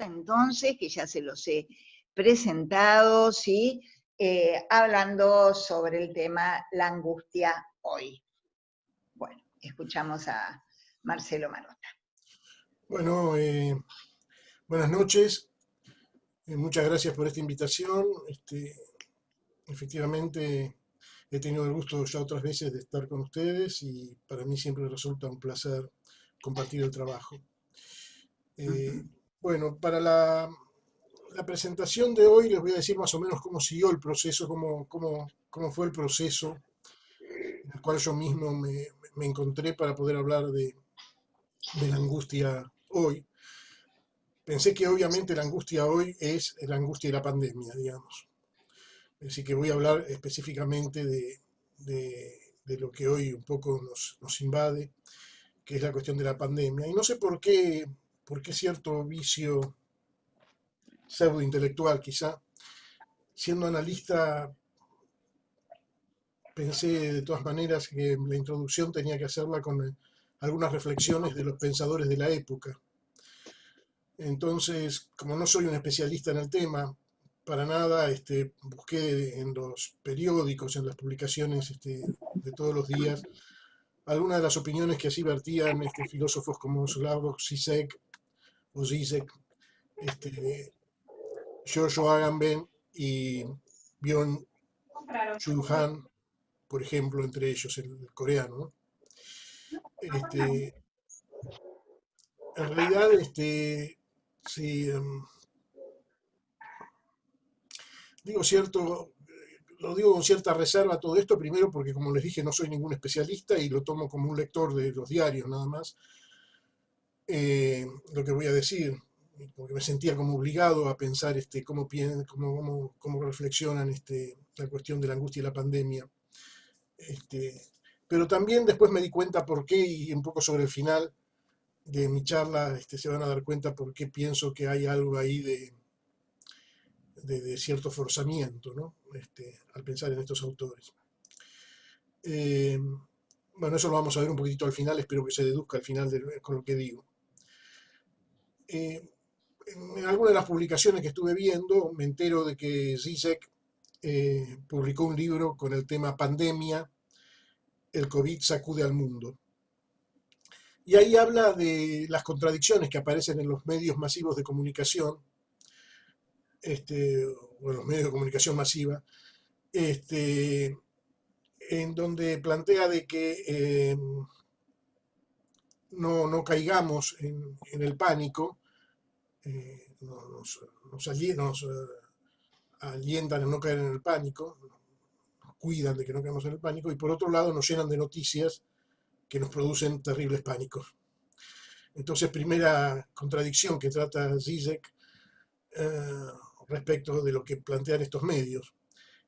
entonces, que ya se los he presentado, ¿sí? Hablando sobre el tema la angustia hoy. Bueno, escuchamos a Marcelo Marota. Bueno, buenas noches. Muchas gracias por esta invitación. Efectivamente, he tenido el gusto ya otras veces de estar con ustedes y para mí siempre resulta un placer compartir el trabajo. Bueno, para la presentación de hoy les voy a decir más o menos cómo siguió el proceso, cómo fue el proceso en el cual yo mismo me encontré para poder hablar de la angustia hoy. Pensé que obviamente la angustia hoy es la angustia de la pandemia, digamos. Así que voy a hablar específicamente de lo que hoy un poco nos invade, que es la cuestión de la pandemia. Y no sé por qué cierto vicio pseudo-intelectual quizá, siendo analista, pensé de todas maneras que la introducción tenía que hacerla con algunas reflexiones de los pensadores de la época. Entonces, como no soy un especialista en el tema, para nada busqué en los periódicos, en las publicaciones de todos los días, algunas de las opiniones que así vertían filósofos como Slavoj Žižek o Zizek, Giorgio Agamben y Byung-Chul Han, por ejemplo, entre ellos, el coreano, ¿no? En realidad, sí, lo digo con cierta reserva todo esto, primero porque, como les dije, no soy ningún especialista y lo tomo como un lector de los diarios nada más, lo que voy a decir, porque me sentía como obligado a pensar cómo reflexionan la cuestión de la angustia y la pandemia. Pero también después me di cuenta por qué, y un poco sobre el final de mi charla se van a dar cuenta por qué pienso que hay algo ahí de cierto forzamiento, ¿no? Al pensar en estos autores. Bueno, eso lo vamos a ver un poquitito al final, espero que se deduzca al final con lo que digo. En algunas de las publicaciones que estuve viendo, me entero de que Zizek publicó un libro con el tema Pandemia, el COVID sacude al mundo. Y ahí habla de las contradicciones que aparecen en los medios masivos de comunicación, o en los medios de comunicación masiva, en donde plantea de que no caigamos en el pánico, nos alientan a no caer en el pánico, nos cuidan de que no caigamos en el pánico, y por otro lado nos llenan de noticias que nos producen terribles pánicos. Entonces, primera contradicción que trata Zizek respecto de lo que plantean estos medios,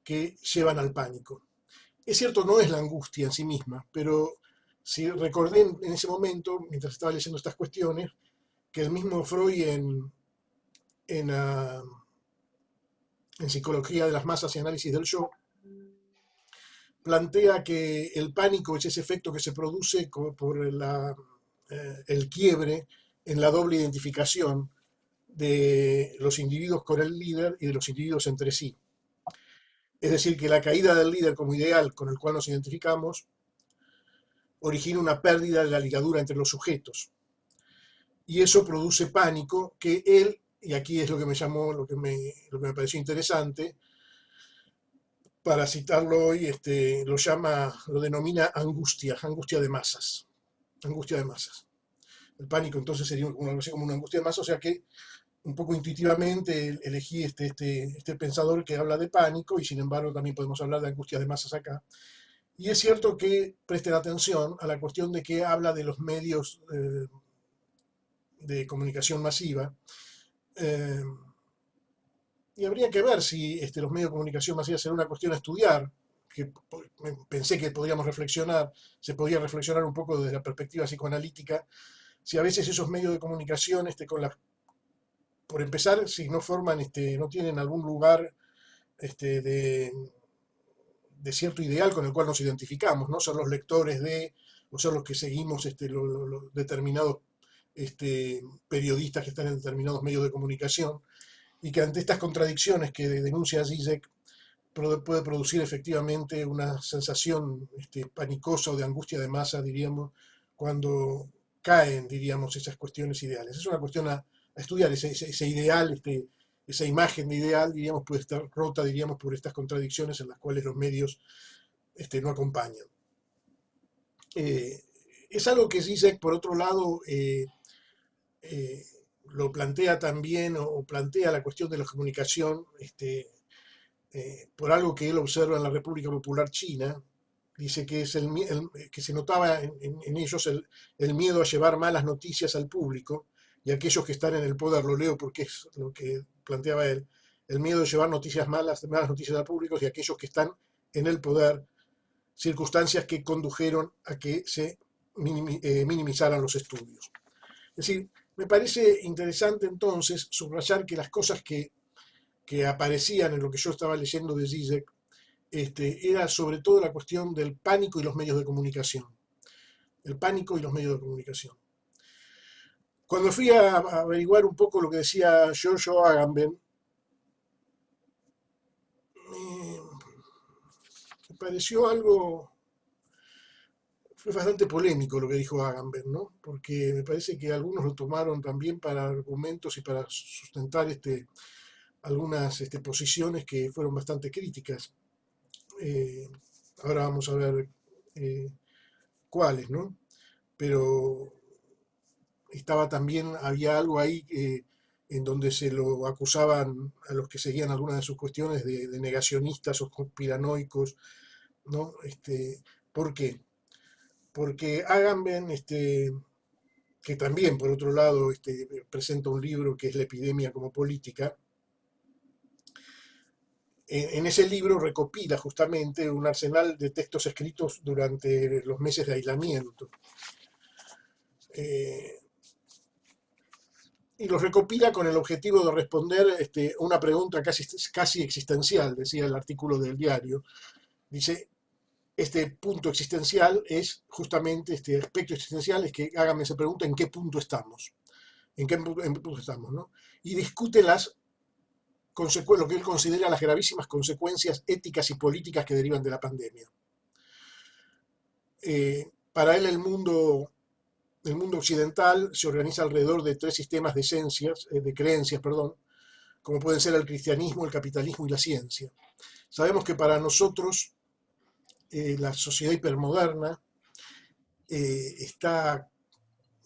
que llevan al pánico. Es cierto, no es la angustia en sí misma, pero si recordé en ese momento, mientras estaba leyendo estas cuestiones, que el mismo Freud en Psicología de las Masas y Análisis del Yo, plantea que el pánico es ese efecto que se produce por el quiebre en la doble identificación de los individuos con el líder y de los individuos entre sí. Es decir, que la caída del líder como ideal con el cual nos identificamos origina una pérdida de la ligadura entre los sujetos. Y eso produce pánico que él, y aquí es lo que me llamó, lo que me pareció interesante, para citarlo hoy, lo denomina angustia de masas. Angustia de masas. El pánico entonces sería algo así como una angustia de masas, o sea que un poco intuitivamente elegí este pensador que habla de pánico y sin embargo también podemos hablar de angustias de masas acá. Y es cierto que presten atención a la cuestión de que habla de los medios de comunicación masiva. Y habría que ver si los medios de comunicación masiva será una cuestión a estudiar, que pensé que podríamos se podía reflexionar un poco desde la perspectiva psicoanalítica, si a veces esos medios de comunicación, por empezar, si no forman, no tienen algún lugar de cierto ideal con el cual nos identificamos, ¿no? Ser los lectores o ser los que seguimos determinados periodistas que están en determinados medios de comunicación, y que ante estas contradicciones que denuncia Zizek puede producir efectivamente una sensación panicosa o de angustia de masa, diríamos, cuando caen, diríamos, esas cuestiones ideales. Es una cuestión a estudiar, ese ideal, esa imagen de ideal, diríamos, puede estar rota, diríamos, por estas contradicciones en las cuales los medios no acompañan. Es algo que Zizek, por otro lado, lo plantea también, o plantea la cuestión de la comunicación, por algo que él observa en la República Popular China. Dice que, que se notaba en ellos el miedo a llevar malas noticias al público y a aquellos que están en el poder. Lo leo porque es lo que planteaba él: el miedo de llevar malas noticias al público y a aquellos que están en el poder, circunstancias que condujeron a que se minimizaran los estudios. Es decir, me parece interesante entonces subrayar que las cosas que aparecían en lo que yo estaba leyendo de Zizek era sobre todo la cuestión del pánico y los medios de comunicación. El pánico y los medios de comunicación. Cuando fui a averiguar un poco lo que decía Giorgio Agamben, me pareció algo... Fue bastante polémico lo que dijo Agamben, ¿no? Porque me parece que algunos lo tomaron también para argumentos y para sustentar algunas posiciones que fueron bastante críticas. Ahora vamos a ver cuáles, ¿no? Pero estaba también, había algo ahí en donde se lo acusaban a los que seguían algunas de sus cuestiones de negacionistas o conspiranoicos, ¿no? ¿Por qué? Porque Agamben, que también por otro lado presenta un libro que es La epidemia como política, en ese libro recopila justamente un arsenal de textos escritos durante los meses de aislamiento. Y los recopila con el objetivo de responder una pregunta casi existencial, decía el artículo del diario. Dice, este punto existencial es justamente, este aspecto existencial es que Agamben se pregunta en qué punto estamos. En qué punto estamos, ¿no? Y discute lo que él considera las gravísimas consecuencias éticas y políticas que derivan de la pandemia. Para él el mundo occidental se organiza alrededor de tres sistemas de creencias, como pueden ser el cristianismo, el capitalismo y la ciencia. Sabemos que para nosotros la sociedad hipermoderna está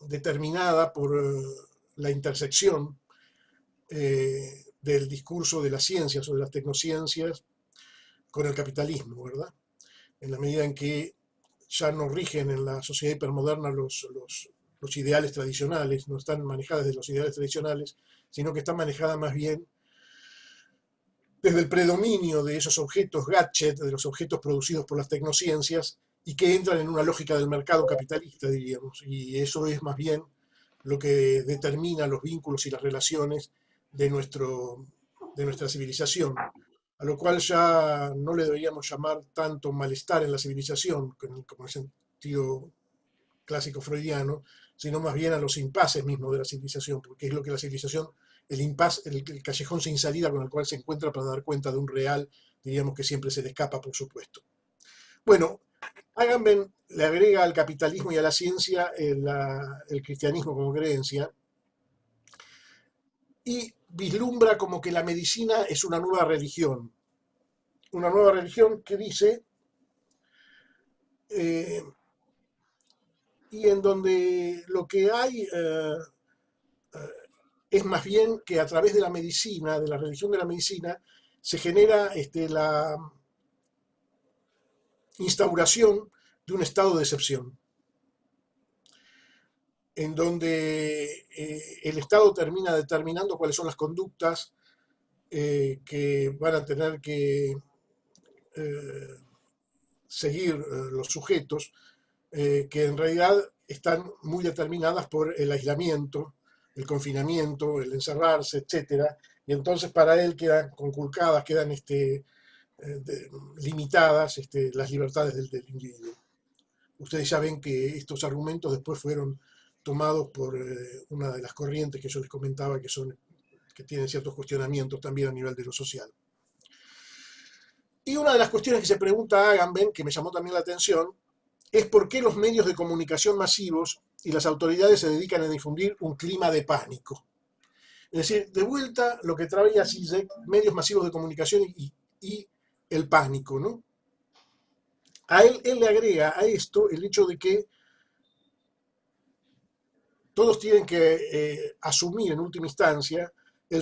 determinada por la intersección del discurso de las ciencias o de las tecnociencias con el capitalismo, ¿verdad? En la medida en que ya no rigen en la sociedad hipermoderna los ideales tradicionales, no están manejadas desde los ideales tradicionales, sino que están manejadas más bien desde el predominio de esos objetos gadget, de los objetos producidos por las tecnociencias, y que entran en una lógica del mercado capitalista, diríamos. Y eso es más bien lo que determina los vínculos y las relaciones de nuestra civilización, a lo cual ya no le deberíamos llamar tanto malestar en la civilización, como en el sentido clásico freudiano, sino más bien a los impases mismos de la civilización, porque es lo que la civilización, el impasse, el callejón sin salida con el cual se encuentra para dar cuenta de un real, diríamos que siempre se le escapa, por supuesto. Bueno, Agamben le agrega al capitalismo y a la ciencia el cristianismo como creencia, y vislumbra como que la medicina es una nueva religión que dice, y en donde lo que hay es más bien que a través de la medicina, de la religión de la medicina, se genera la instauración de un estado de excepción, en donde el Estado termina determinando cuáles son las conductas que van a tener que seguir los sujetos, que en realidad están muy determinadas por el aislamiento, el confinamiento, el encerrarse, etcétera, y entonces para él quedan conculcadas, quedan limitadas las libertades del individuo. Ustedes ya ven que estos argumentos después fueron tomados por una de las corrientes que yo les comentaba que tienen ciertos cuestionamientos también a nivel de lo social. Y una de las cuestiones que se pregunta Agamben, que me llamó también la atención, es por qué los medios de comunicación masivos y las autoridades se dedican a difundir un clima de pánico. Es decir, de vuelta lo que traía Zizek, medios masivos de comunicación y el pánico, ¿no? Él le agrega a esto el hecho de que todos tienen que asumir en última instancia que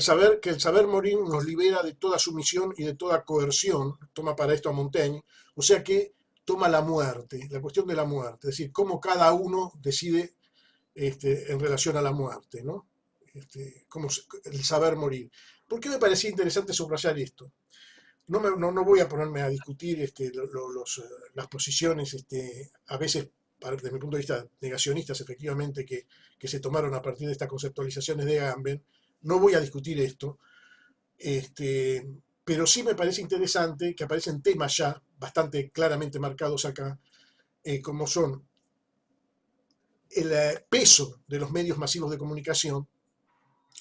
el saber morir nos libera de toda sumisión y de toda coerción, toma para esto a Montaigne, o sea que toma la muerte, la cuestión de la muerte, es decir, cómo cada uno decide en relación a la muerte, ¿no? Como el saber morir. ¿Por qué me parecía interesante subrayar esto? No voy a ponerme a discutir las posiciones, a veces, desde mi punto de vista, negacionistas, efectivamente, que se tomaron a partir de estas conceptualizaciones de Agamben. No voy a discutir esto, pero sí me parece interesante que aparecen temas ya bastante claramente marcados acá, como son el peso de los medios masivos de comunicación,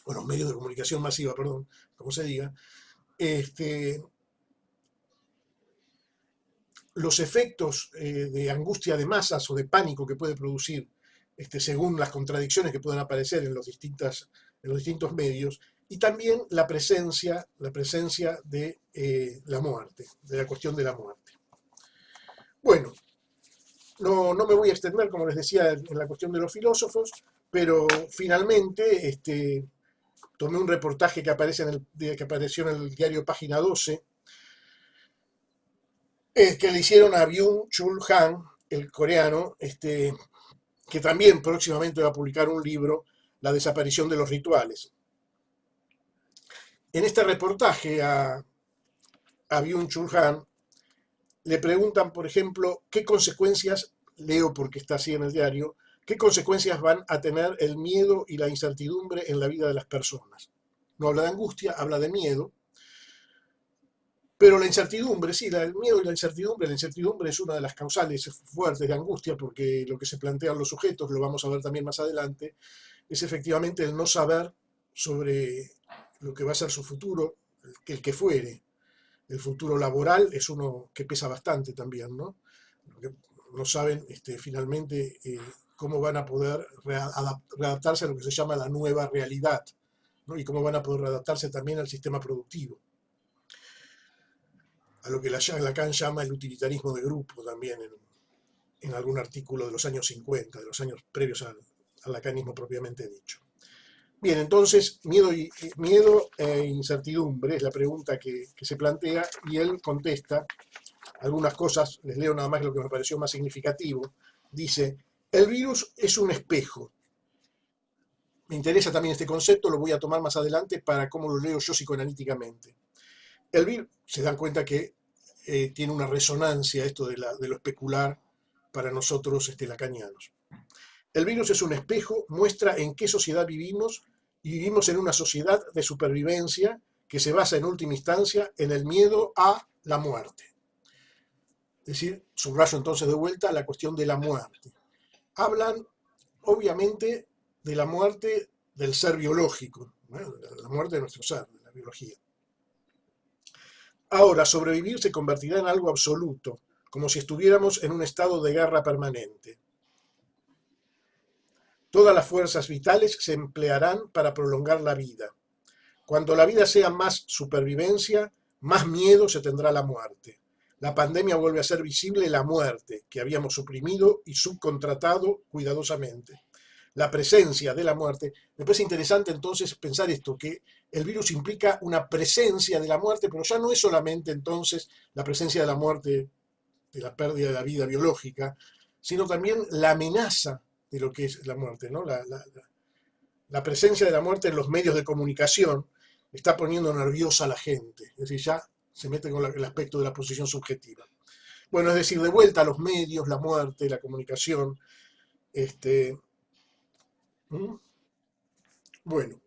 o los medios de comunicación masiva, perdón, como se diga, los efectos de angustia de masas o de pánico que puede producir, según las contradicciones que puedan aparecer en los distintos medios, y también la presencia de la muerte, de la cuestión de la muerte. Bueno, no me voy a extender, como les decía, en la cuestión de los filósofos, pero finalmente tomé un reportaje que apareció en el diario Página 12, que le hicieron a Byung-Chul Han, el coreano, que también próximamente va a publicar un libro, La desaparición de los rituales. En este reportaje a Byung-Chul Han le preguntan, por ejemplo, qué consecuencias, leo porque está así en el diario, qué consecuencias van a tener el miedo y la incertidumbre en la vida de las personas. No habla de angustia, habla de miedo. Pero la incertidumbre, sí, el miedo y la incertidumbre es una de las causales fuertes de angustia, porque lo que se plantean los sujetos, lo vamos a ver también más adelante, es efectivamente el no saber sobre lo que va a ser su futuro, el que fuere. El futuro laboral es uno que pesa bastante también, ¿no? No saben finalmente cómo van a poder readaptarse a lo que se llama la nueva realidad, ¿no? Y cómo van a poder readaptarse también al sistema productivo, a lo que Lacan llama el utilitarismo de grupo también en algún artículo de los años 50, de los años previos al lacanismo propiamente dicho. Bien, entonces, miedo e incertidumbre es la pregunta que se plantea, y él contesta algunas cosas, les leo nada más lo que me pareció más significativo. Dice, el virus es un espejo. Me interesa también este concepto, lo voy a tomar más adelante para cómo lo leo yo psicoanalíticamente. El virus, se dan cuenta que tiene una resonancia esto de lo especular para nosotros lacanianos. El virus es un espejo, muestra en qué sociedad vivimos, y vivimos en una sociedad de supervivencia que se basa en última instancia en el miedo a la muerte. Es decir, subrayo entonces de vuelta la cuestión de la muerte. Hablan, obviamente, de la muerte del ser biológico, ¿no? La muerte de nuestro ser, de la biología. Ahora, sobrevivir se convertirá en algo absoluto, como si estuviéramos en un estado de guerra permanente. Todas las fuerzas vitales se emplearán para prolongar la vida. Cuando la vida sea más supervivencia, más miedo se tendrá a la muerte. La pandemia vuelve a ser visible la muerte, que habíamos suprimido y subcontratado cuidadosamente. La presencia de la muerte. Me parece interesante entonces pensar esto, que el virus implica una presencia de la muerte, pero ya no es solamente entonces la presencia de la muerte, de la pérdida de la vida biológica, sino también la amenaza de lo que es la muerte, ¿no? La presencia de la muerte en los medios de comunicación está poniendo nerviosa a la gente, es decir, ya se mete con el aspecto de la posición subjetiva. Bueno, es decir, de vuelta a los medios, la muerte, la comunicación. Bueno,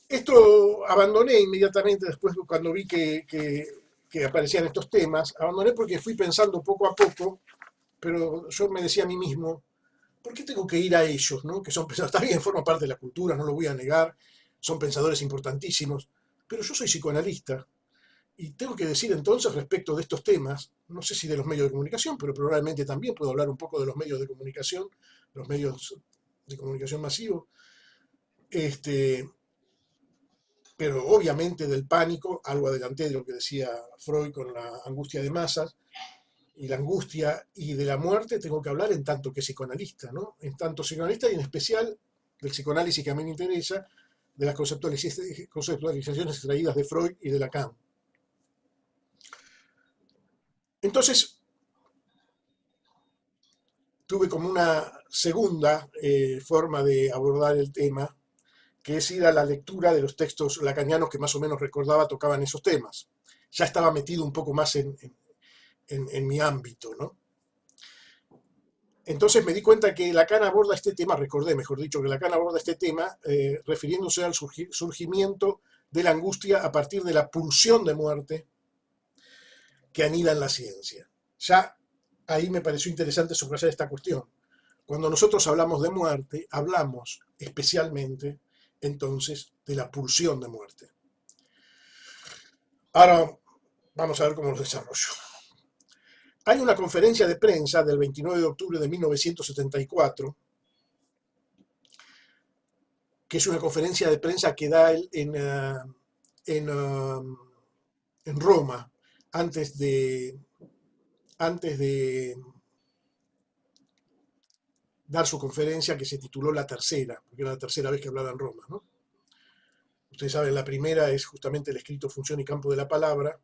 esto abandoné inmediatamente después cuando vi que aparecían estos temas, abandoné porque fui pensando poco a poco pero yo me decía a mí mismo, ¿por qué tengo que ir a ellos, ¿no? Que son pensadores, está bien, forman parte de la cultura, no lo voy a negar, son pensadores importantísimos, pero yo soy psicoanalista y tengo que decir entonces respecto de estos temas, no sé si de los medios de comunicación, pero probablemente también puedo hablar un poco de los medios de comunicación, los medios de comunicación masivos, este, pero obviamente del pánico, algo adelanté de lo que decía Freud con la angustia de masas, y la angustia y de la muerte tengo que hablar en tanto que psicoanalista, ¿no? En tanto psicoanalista y en especial del psicoanálisis que a mí me interesa, de las conceptualizaciones extraídas de Freud y de Lacan. Entonces, tuve como una segunda forma de abordar el tema, que es ir a la lectura de los textos lacanianos que más o menos recordaba tocaban esos temas. Ya estaba metido un poco más en mi ámbito, ¿no? Entonces me di cuenta que Lacan aborda este tema, recordé, mejor dicho, que Lacan aborda este tema refiriéndose al surgimiento de la angustia a partir de la pulsión de muerte que anida en la ciencia. Ya ahí me pareció interesante subrayar esta cuestión. Cuando nosotros hablamos de muerte, hablamos especialmente entonces de la pulsión de muerte. Ahora vamos a ver cómo lo desarrollo. Hay una conferencia de prensa del 29 de octubre de 1974, que es una conferencia de prensa que da él en Roma, antes de dar su conferencia que se tituló La Tercera, porque era la tercera vez que hablaba en Roma, ¿no? Ustedes saben, la primera es justamente el escrito Función y Campo de la Palabra.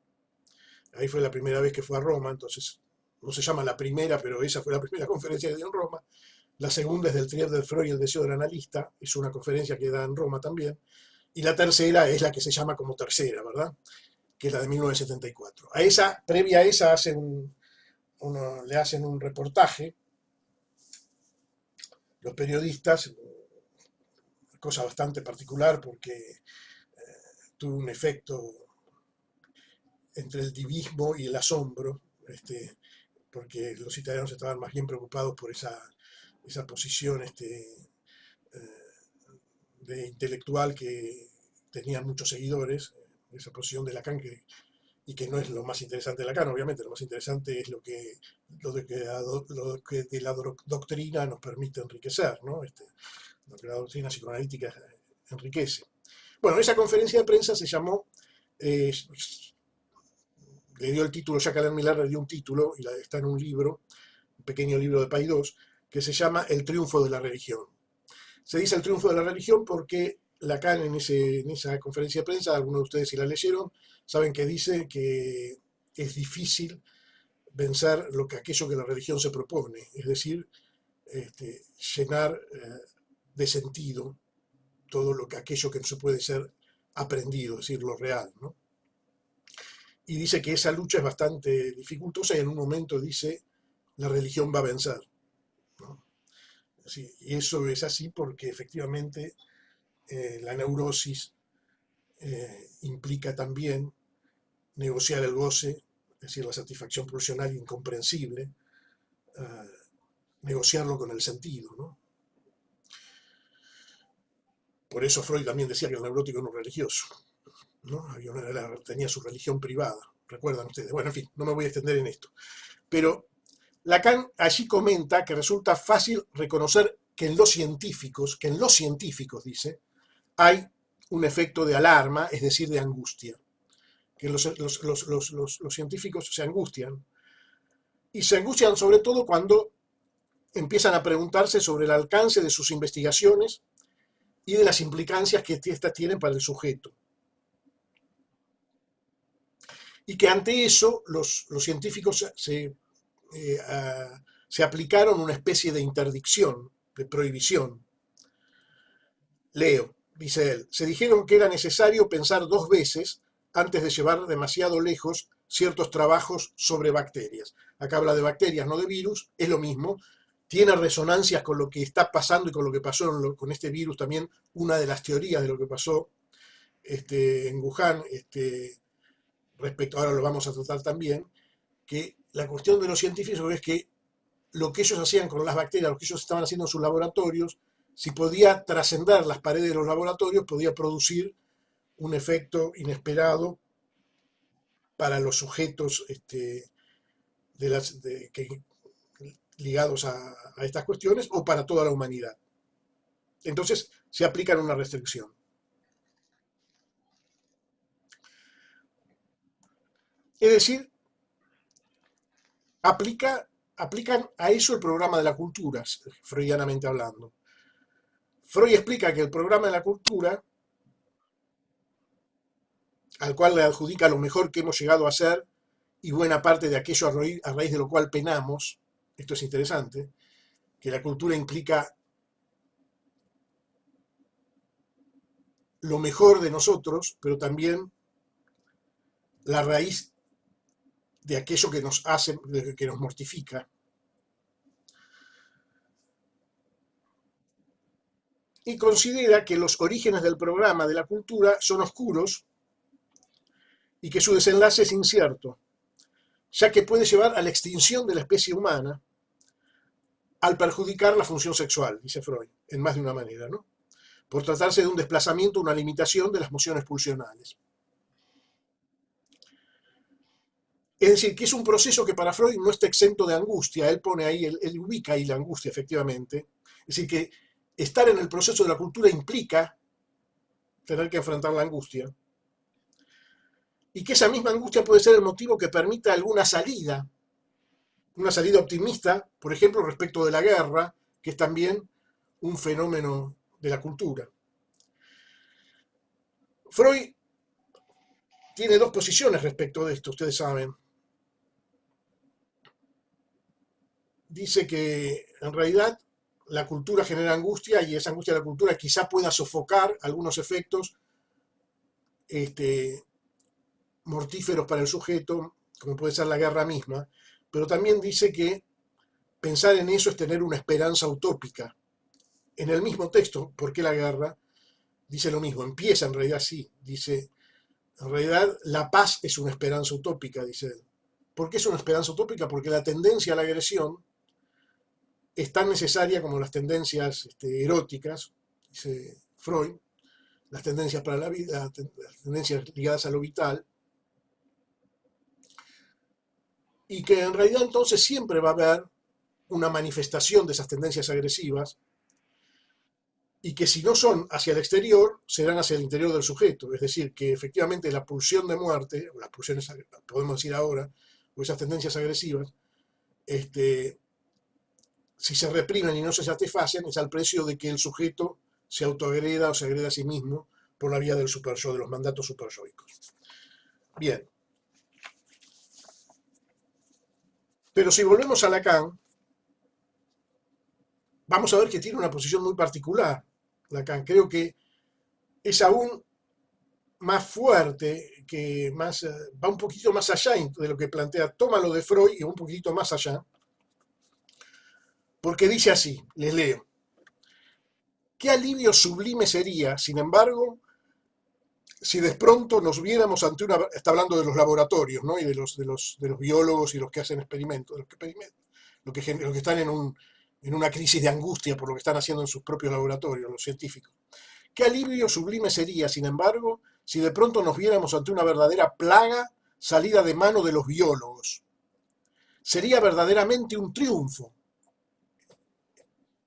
Ahí fue la primera vez que fue a Roma, entonces no se llama la primera, pero esa fue la primera conferencia que dio en Roma. La segunda es del Trier del Freud y el deseo del analista, es una conferencia que da en Roma también. Y la tercera es la que se llama como tercera, ¿verdad? Que es la de 1974. A esa, previa a esa, le hacen un reportaje los periodistas, cosa bastante particular porque tuvo un efecto entre el divismo y el asombro, porque los italianos estaban más bien preocupados por esa posición de intelectual que tenían muchos seguidores, esa posición de Lacan y que no es lo más interesante de Lacan, obviamente, lo más interesante es lo que de la doctrina nos permite enriquecer, ¿no? Lo que la doctrina psicoanalítica enriquece. Bueno, esa conferencia de prensa se llamó, le dio el título, Jacques Alain Miller le dio un título, y está en un libro, un pequeño libro de Paidós, que se llama El triunfo de la religión. Se dice el triunfo de la religión porque Lacan en esa conferencia de prensa, algunos de ustedes si la leyeron, saben que dice que es difícil vencer aquello que la religión se propone, es decir, llenar de sentido todo aquello que no se puede ser aprendido, es decir, lo real, ¿no? Y dice que esa lucha es bastante dificultosa y en un momento dice, la religión va a vencer, ¿no? Sí, y eso es así porque efectivamente la neurosis implica también negociar el goce, es decir, la satisfacción pulsional incomprensible, negociarlo con el sentido, ¿no? Por eso Freud también decía que el neurótico no es religioso, ¿no? Tenía su religión privada, recuerdan ustedes. Bueno, en fin, no me voy a extender en esto. Pero Lacan allí comenta que resulta fácil reconocer que en los científicos, dice, hay un efecto de alarma, es decir, de angustia. Que los científicos se angustian. Y se angustian sobre todo cuando empiezan a preguntarse sobre el alcance de sus investigaciones y de las implicancias que éstas tienen para el sujeto. Y que ante eso los científicos se aplicaron una especie de interdicción, de prohibición. Leo, dice él, se dijeron que era necesario pensar dos veces antes de llevar demasiado lejos ciertos trabajos sobre bacterias. Acá habla de bacterias, no de virus, es lo mismo. Tiene resonancias con lo que está pasando y con lo que pasó con este virus también, una de las teorías de lo que pasó en Wuhan, respecto, ahora lo vamos a tratar también, que la cuestión de los científicos es que lo que ellos hacían con las bacterias, lo que ellos estaban haciendo en sus laboratorios, si podía trascender las paredes de los laboratorios, podía producir un efecto inesperado para los sujetos ligados a estas cuestiones o para toda la humanidad. Entonces se aplican una restricción. Es decir, aplican a eso el programa de la cultura, freudianamente hablando. Freud explica que el programa de la cultura, al cual le adjudica lo mejor que hemos llegado a ser y buena parte de aquello a raíz de lo cual penamos, esto es interesante, que la cultura implica lo mejor de nosotros, pero también la raíz de aquello que nos hace, que nos mortifica. Y considera que los orígenes del programa de la cultura son oscuros y que su desenlace es incierto, ya que puede llevar a la extinción de la especie humana al perjudicar la función sexual, dice Freud, en más de una manera, ¿no? Por tratarse de un desplazamiento, una limitación de las mociones pulsionales. Es decir, que es un proceso que para Freud no está exento de angustia, él pone ahí, él ubica ahí la angustia, efectivamente. Es decir, que estar en el proceso de la cultura implica tener que enfrentar la angustia, y que esa misma angustia puede ser el motivo que permita alguna salida, una salida optimista, por ejemplo, respecto de la guerra, que es también un fenómeno de la cultura. Freud tiene dos posiciones respecto de esto, ustedes saben. Dice que en realidad la cultura genera angustia y esa angustia de la cultura quizá pueda sofocar algunos efectos mortíferos para el sujeto, como puede ser la guerra misma, pero también dice que pensar en eso es tener una esperanza utópica. En el mismo texto, ¿por qué la guerra? Dice lo mismo, empieza en realidad así, dice, en realidad la paz es una esperanza utópica, dice él. ¿Por qué es una esperanza utópica? Porque la tendencia a la agresión es tan necesaria como las tendencias eróticas, dice Freud, las tendencias para la vida, las tendencias ligadas a lo vital, y que en realidad entonces siempre va a haber una manifestación de esas tendencias agresivas, y que si no son hacia el exterior, serán hacia el interior del sujeto. Es decir, que efectivamente la pulsión de muerte, o las pulsiones, podemos decir ahora, o esas tendencias agresivas, si se reprimen y no se satisfacen, es al precio de que el sujeto se autoagreda o se agreda a sí mismo por la vía del superyo, de los mandatos superyoicos. Bien. Pero si volvemos a Lacan, vamos a ver que tiene una posición muy particular. Lacan, creo que es aún más fuerte, que más, va un poquito más allá de lo que plantea, toma lo de Freud y un poquito más allá, porque dice así, les leo: qué alivio sublime sería, sin embargo, si de pronto nos viéramos ante una, está hablando de los laboratorios, ¿no? Y de los biólogos y los que hacen experimentos, los que están en una crisis de angustia por lo que están haciendo en sus propios laboratorios, los científicos. Qué alivio sublime sería, sin embargo, si de pronto nos viéramos ante una verdadera plaga salida de mano de los biólogos. Sería verdaderamente un triunfo.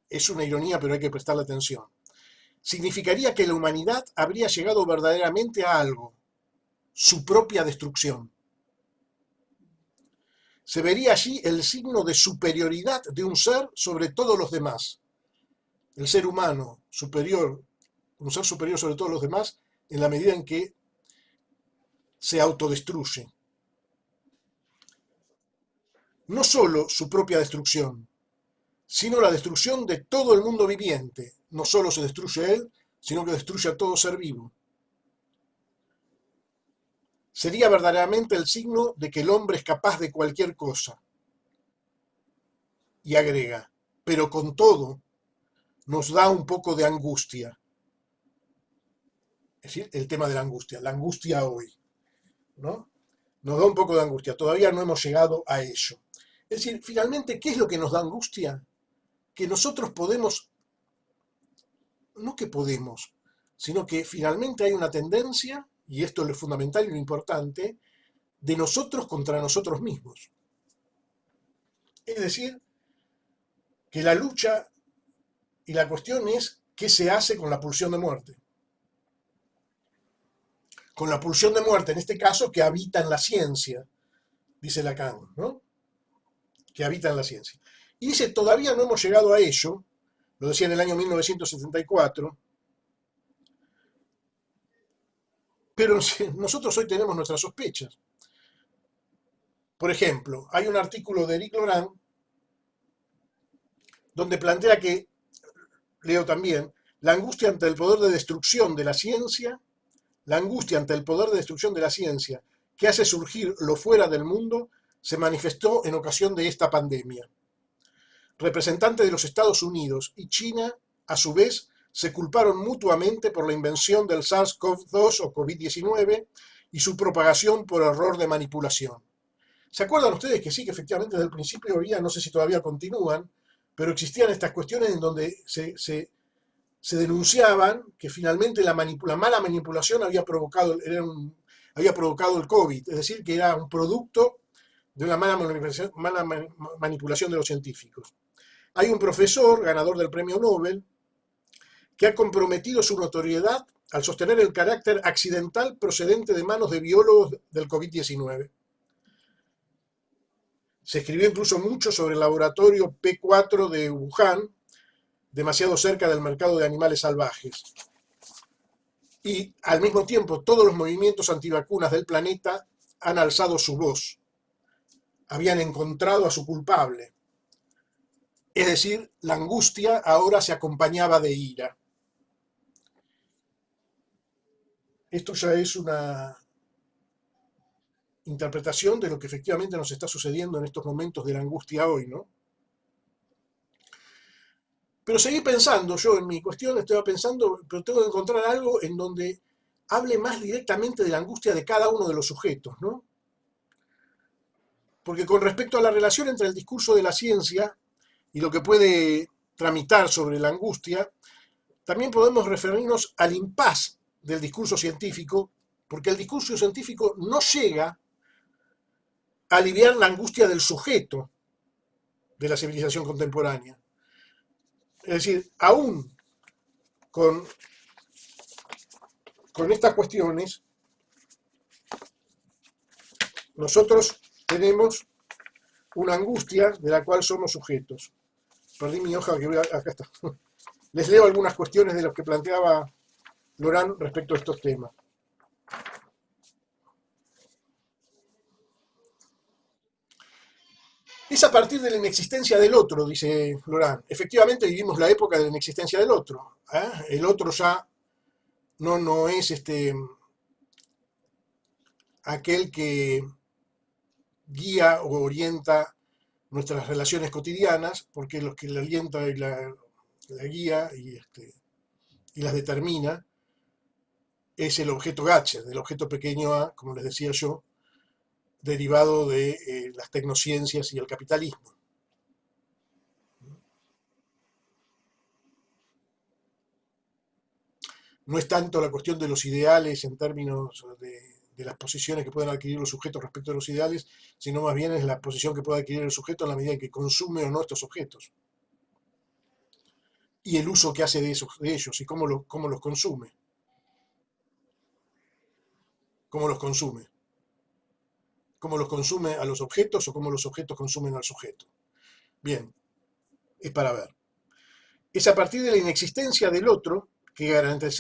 Es una ironía, pero hay que prestarle atención. Significaría que la humanidad habría llegado verdaderamente a algo, su propia destrucción. Se vería allí el signo de superioridad de un ser sobre todos los demás. El ser humano superior, un ser superior sobre todos los demás, en la medida en que se autodestruye. No solo su propia destrucción, sino la destrucción de todo el mundo viviente. No solo se destruye él, sino que destruye a todo ser vivo. Sería verdaderamente el signo de que el hombre es capaz de cualquier cosa. Y agrega, pero con todo nos da un poco de angustia. Es decir, el tema de la angustia hoy, ¿no? Nos da un poco de angustia, todavía no hemos llegado a ello. Es decir, finalmente, ¿qué es lo que nos da angustia? Que nosotros podemos, no que podemos, sino que finalmente hay una tendencia, y esto es lo fundamental y lo importante, de nosotros contra nosotros mismos. Es decir, que la lucha y la cuestión es qué se hace con la pulsión de muerte. Con la pulsión de muerte, en este caso, que habita en la ciencia, dice Lacan, ¿no? Que habita en la ciencia. Y dice, todavía no hemos llegado a ello, lo decía en el año 1974, pero nosotros hoy tenemos nuestras sospechas. Por ejemplo, hay un artículo de Eric Laurent donde plantea que, leo también, la angustia ante el poder de destrucción de la ciencia, la angustia ante el poder de destrucción de la ciencia que hace surgir lo fuera del mundo, se manifestó en ocasión de esta pandemia. Representantes de los Estados Unidos y China, a su vez, se culparon mutuamente por la invención del SARS-CoV-2 o COVID-19 y su propagación por error de manipulación. ¿Se acuerdan ustedes que sí, que efectivamente desde el principio había, no sé si todavía continúan, pero existían estas cuestiones en donde se denunciaban que finalmente la mala manipulación había provocado el COVID, es decir, que era un producto de una mala manipulación de los científicos? Hay un profesor, ganador del premio Nobel, que ha comprometido su notoriedad al sostener el carácter accidental procedente de manos de biólogos del COVID-19. Se escribió incluso mucho sobre el laboratorio P4 de Wuhan, demasiado cerca del mercado de animales salvajes. Y al mismo tiempo, todos los movimientos antivacunas del planeta han alzado su voz. Habían encontrado a su culpable. Es decir, la angustia ahora se acompañaba de ira. Esto ya es una interpretación de lo que efectivamente nos está sucediendo en estos momentos de la angustia hoy, ¿no? Pero seguí pensando, yo en mi cuestión estaba pensando, pero tengo que encontrar algo en donde hable más directamente de la angustia de cada uno de los sujetos, ¿no? Porque con respecto a la relación entre el discurso de la ciencia y lo que puede tramitar sobre la angustia, también podemos referirnos al impas del discurso científico, porque el discurso científico no llega a aliviar la angustia del sujeto de la civilización contemporánea. Es decir, aún con estas cuestiones, nosotros tenemos una angustia de la cual somos sujetos. Perdí mi hoja, acá está. Les leo algunas cuestiones de lo que planteaba Laurent respecto a estos temas. Es a partir de la inexistencia del otro, dice Laurent. Efectivamente vivimos la época de la inexistencia del otro. El otro ya no es aquel que guía o orienta nuestras relaciones cotidianas, porque los que la orienta y la guía y las determina es el objeto Gatcher, del objeto pequeño A, como les decía yo, derivado de las tecnociencias y el capitalismo. No es tanto la cuestión de los ideales en términos de las posiciones que pueden adquirir los sujetos respecto a los ideales, sino más bien es la posición que puede adquirir el sujeto en la medida en que consume o no estos objetos. Y el uso que hace de ellos y cómo los consume. Cómo los consume. Cómo los consume a los objetos o cómo los objetos consumen al sujeto. Bien, es para ver. Es a partir de la inexistencia del otro que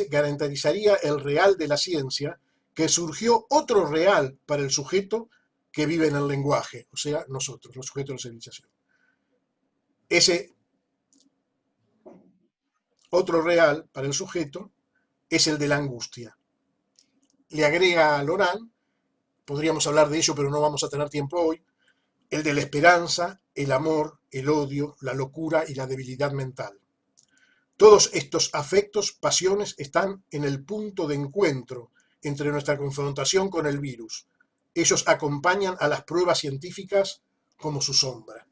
garantizaría el real de la ciencia, que surgió otro real para el sujeto que vive en el lenguaje, o sea, nosotros, los sujetos de la civilización. Ese otro real para el sujeto es el de la angustia. Le agrega a Laurent, podríamos hablar de ello, pero no vamos a tener tiempo hoy, el de la esperanza, el amor, el odio, la locura y la debilidad mental. Todos estos afectos, pasiones, están en el punto de encuentro entre nuestra confrontación con el virus. Ellos acompañan a las pruebas científicas como su sombra.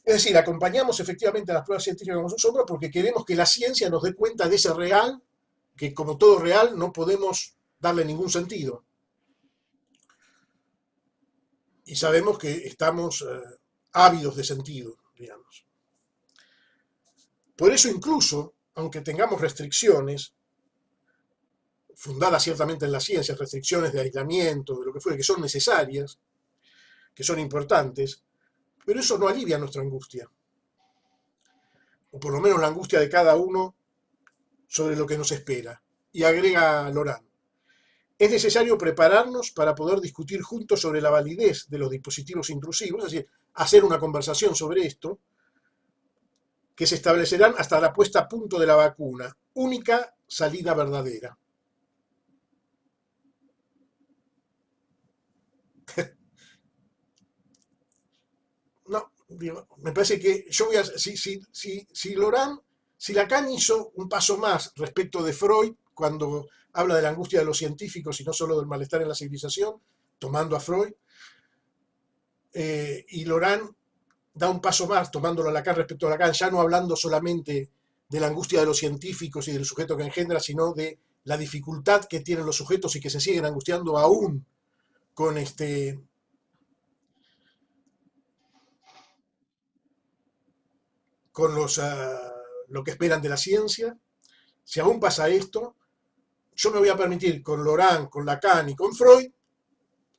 Es decir, acompañamos efectivamente a las pruebas científicas como su sombra porque queremos que la ciencia nos dé cuenta de ese real, que como todo real no podemos darle ningún sentido. Y sabemos que estamos ávidos de sentido, digamos. Por eso incluso, aunque tengamos restricciones, fundadas ciertamente en la ciencia, restricciones de aislamiento, de lo que fuere, que son necesarias, que son importantes, pero eso no alivia nuestra angustia, o por lo menos la angustia de cada uno sobre lo que nos espera. Y agrega Lorán, es necesario prepararnos para poder discutir juntos sobre la validez de los dispositivos intrusivos, es decir, hacer una conversación sobre esto, que se establecerán hasta la puesta a punto de la vacuna, única salida verdadera. No, me parece que yo voy a. Si Lorán, si Lacan hizo un paso más respecto de Freud, cuando habla de la angustia de los científicos y no solo del malestar en la civilización, tomando a Freud, y Lorán da un paso más, tomándolo a Lacan respecto a Lacan, ya no hablando solamente de la angustia de los científicos y del sujeto que engendra, sino de la dificultad que tienen los sujetos y que se siguen angustiando aún con con lo que esperan de la ciencia. Si aún pasa esto, yo me voy a permitir con Lorán, con Lacan y con Freud,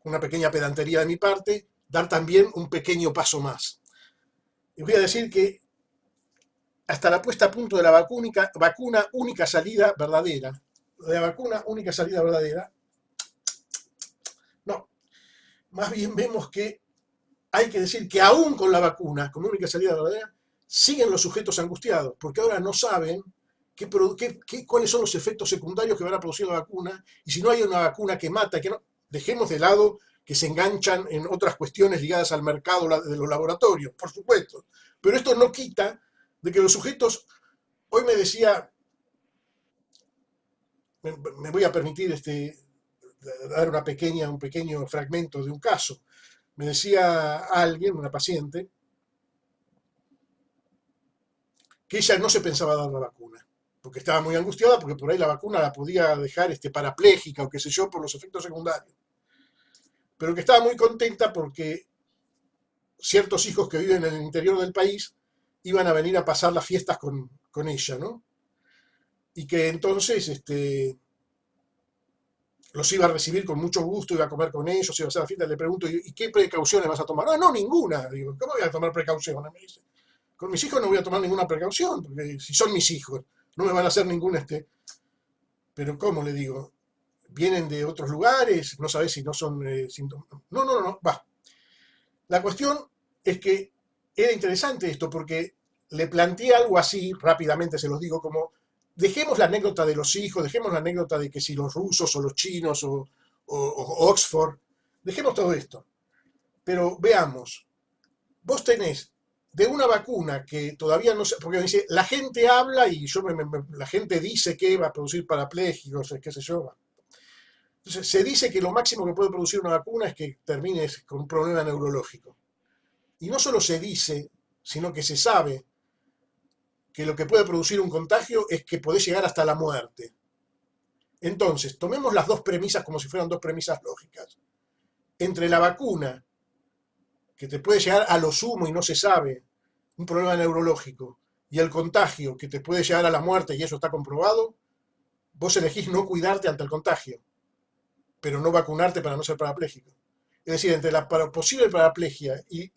una pequeña pedantería de mi parte, dar también un pequeño paso más. Y voy a decir que hasta la puesta a punto de la vacuna única salida verdadera, de la vacuna única salida verdadera, no, más bien vemos que hay que decir que aún con la vacuna, como única salida verdadera, siguen los sujetos angustiados, porque ahora no saben cuáles son los efectos secundarios que van a producir la vacuna, y si no hay una vacuna que mata, que no, dejemos de lado que se enganchan en otras cuestiones ligadas al mercado de los laboratorios, por supuesto, pero esto no quita de que los sujetos, hoy me decía, me voy a permitir dar un pequeño fragmento de un caso, me decía alguien, una paciente, que ella no se pensaba dar la vacuna, porque estaba muy angustiada, porque por ahí la vacuna la podía dejar parapléjica o qué sé yo, por los efectos secundarios. Pero que estaba muy contenta porque ciertos hijos que viven en el interior del país iban a venir a pasar las fiestas con ella, ¿no? Y que entonces los iba a recibir con mucho gusto, iba a comer con ellos, iba a hacer la fiesta. Le pregunto, ¿y qué precauciones vas a tomar? No, ninguna. Digo, ¿cómo voy a tomar precauciones? Me dice, con mis hijos no voy a tomar ninguna precaución, porque si son mis hijos, no me van a hacer ningún Pero ¿cómo le digo? Vienen de otros lugares, no sabes si no son síntomas. No, va. La cuestión es que era interesante esto, porque le planteé algo así, rápidamente se los digo, como dejemos la anécdota de los hijos, dejemos la anécdota de que si los rusos o los chinos o Oxford, dejemos todo esto. Pero veamos, vos tenés de una vacuna que todavía no sé, porque dice, la gente habla y la gente dice que va a producir parapléjicos, qué sé yo. Entonces, se dice que lo máximo que puede producir una vacuna es que termines con un problema neurológico. Y no solo se dice, sino que se sabe que lo que puede producir un contagio es que podés llegar hasta la muerte. Entonces, tomemos las dos premisas como si fueran dos premisas lógicas. Entre la vacuna, que te puede llegar a lo sumo y no se sabe, un problema neurológico, y el contagio, que te puede llegar a la muerte y eso está comprobado, vos elegís no cuidarte ante el contagio, pero no vacunarte para no ser parapléjico. Es decir, entre la posible paraplegia y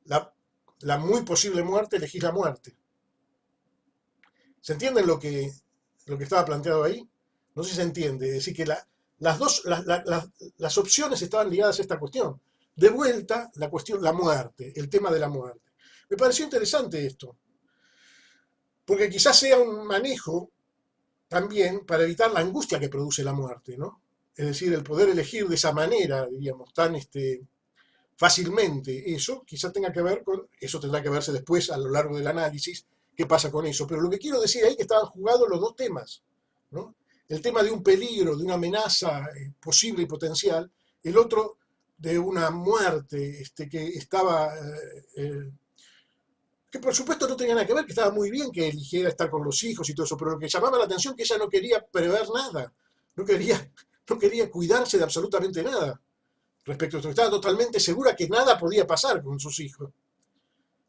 la muy posible muerte, elegís la muerte. ¿Se entiende lo que estaba planteado ahí? No sé si se entiende. Es decir, que las opciones estaban ligadas a esta cuestión. De vuelta, la muerte, el tema de la muerte. Me pareció interesante esto, porque quizás sea un manejo también para evitar la angustia que produce la muerte, ¿no? Es decir, el poder elegir de esa manera, diríamos, tan fácilmente eso, quizás tenga que ver con, eso tendrá que verse después a lo largo del análisis, qué pasa con eso. Pero lo que quiero decir ahí es que estaban jugados los dos temas, ¿no? El tema de un peligro, de una amenaza posible y potencial, el otro de una muerte que estaba, que por supuesto no tenía nada que ver, que estaba muy bien que eligiera estar con los hijos y todo eso, pero lo que llamaba la atención es que ella no quería prever nada, no quería cuidarse de absolutamente nada respecto a esto. Estaba totalmente segura que nada podía pasar con sus hijos,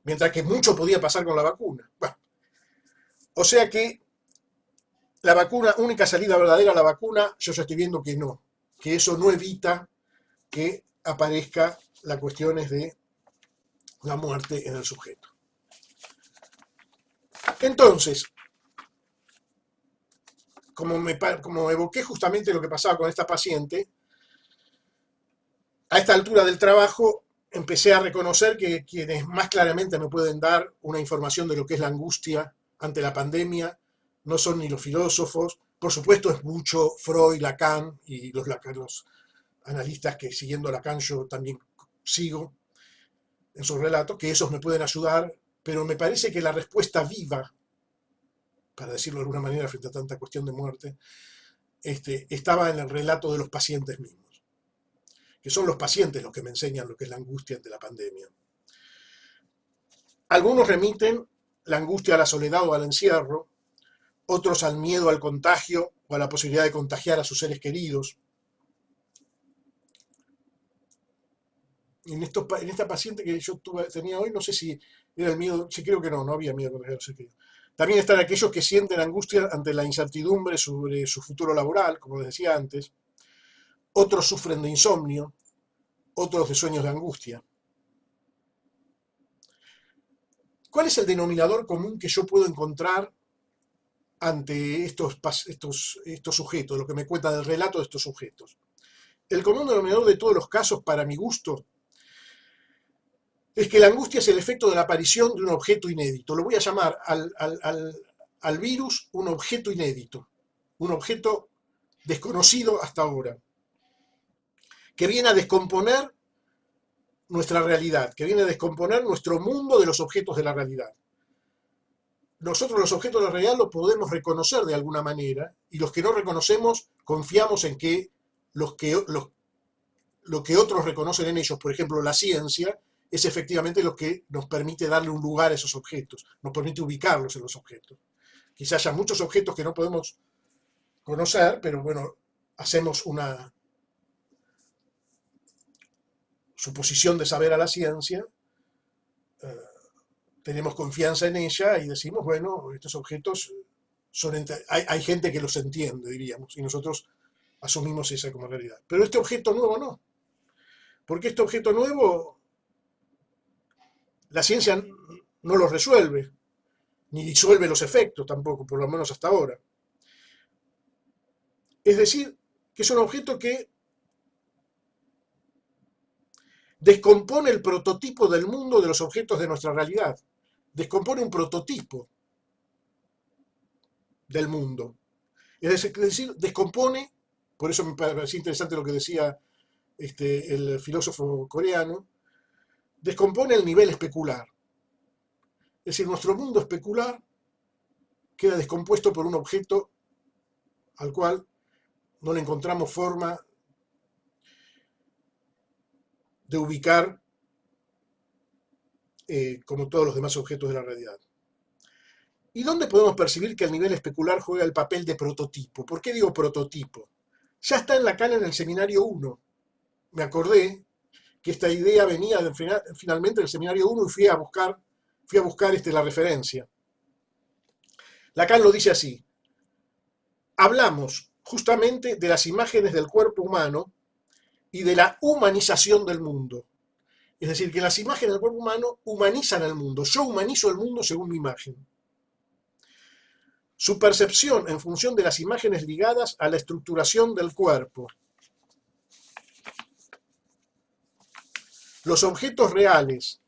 mientras que mucho podía pasar con la vacuna. Bueno, o sea que la vacuna, única salida verdadera a la vacuna, yo ya estoy viendo que no, que eso no evita que aparezca las cuestiones de la muerte en el sujeto. Entonces, como evoqué justamente lo que pasaba con esta paciente, a esta altura del trabajo empecé a reconocer que quienes más claramente me pueden dar una información de lo que es la angustia ante la pandemia no son ni los filósofos, por supuesto es mucho Freud, Lacan y los analistas que siguiendo Lacan yo también sigo en sus relatos, que esos me pueden ayudar, pero me parece que la respuesta viva, para decirlo de alguna manera frente a tanta cuestión de muerte, estaba en el relato de los pacientes mismos, que son los pacientes los que me enseñan lo que es la angustia ante la pandemia. Algunos remiten la angustia a la soledad o al encierro, otros al miedo al contagio o a la posibilidad de contagiar a sus seres queridos. En esta paciente que yo tenía hoy, no sé si era el miedo, sí creo que no había miedo a contagiar a los seres queridos. También están aquellos que sienten angustia ante la incertidumbre sobre su futuro laboral, como les decía antes. Otros sufren de insomnio, otros de sueños de angustia. ¿Cuál es el denominador común que yo puedo encontrar ante estos sujetos, lo que me cuenta del relato de estos sujetos? El común denominador de todos los casos, para mi gusto, es que la angustia es el efecto de la aparición de un objeto inédito. Lo voy a llamar al virus un objeto inédito, un objeto desconocido hasta ahora, que viene a descomponer nuestra realidad, que viene a descomponer nuestro mundo de los objetos de la realidad. Nosotros los objetos de la realidad los podemos reconocer de alguna manera, y los que no reconocemos confiamos en que lo que otros reconocen en ellos, por ejemplo la ciencia, es efectivamente lo que nos permite darle un lugar a esos objetos, nos permite ubicarlos en los objetos. Quizás haya muchos objetos que no podemos conocer, pero bueno, hacemos una suposición de saber a la ciencia, tenemos confianza en ella y decimos, bueno, estos objetos hay gente que los entiende, diríamos, y nosotros asumimos esa como realidad. Pero este objeto nuevo no, porque este objeto nuevo la ciencia no lo resuelve, ni disuelve los efectos tampoco, por lo menos hasta ahora. Es decir, que es un objeto que descompone el prototipo del mundo de los objetos de nuestra realidad. Descompone un prototipo del mundo. Es decir, descompone, por eso me pareció interesante lo que decía el filósofo coreano, descompone el nivel especular. Es decir, nuestro mundo especular queda descompuesto por un objeto al cual no le encontramos forma de ubicar como todos los demás objetos de la realidad. ¿Y dónde podemos percibir que el nivel especular juega el papel de prototipo? ¿Por qué digo prototipo? Ya está en Lacan en el seminario 1. Me acordé que esta idea venía finalmente del seminario 1 y fui a buscar la referencia. Lacan lo dice así: hablamos justamente de las imágenes del cuerpo humano y de la humanización del mundo. Es decir, que las imágenes del cuerpo humano humanizan el mundo. Yo humanizo el mundo según mi imagen. Su percepción en función de las imágenes ligadas a la estructuración del cuerpo. Los objetos reales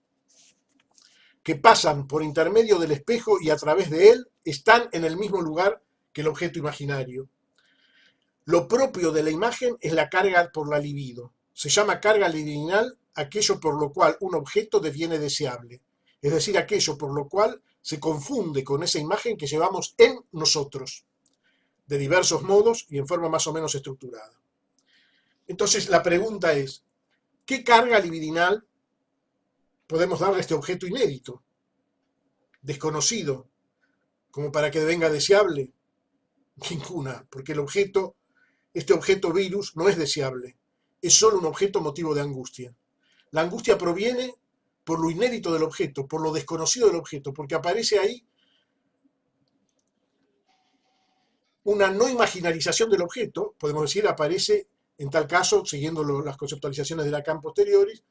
que pasan por intermedio del espejo y a través de él están en el mismo lugar que el objeto imaginario. Lo propio de la imagen es la carga por la libido. Se llama carga libidinal aquello por lo cual un objeto deviene deseable, es decir, aquello por lo cual se confunde con esa imagen que llevamos en nosotros, de diversos modos y en forma más o menos estructurada. Entonces la pregunta es, ¿Qué carga libidinal podemos darle a este objeto inédito, desconocido, como para que devenga deseable? Ninguna, porque este objeto virus no es deseable, es solo un objeto motivo de angustia. La angustia proviene por lo inédito del objeto, por lo desconocido del objeto, porque aparece ahí una no imaginarización del objeto, podemos decir, aparece en tal caso, siguiendo las conceptualizaciones de Lacan posteriores,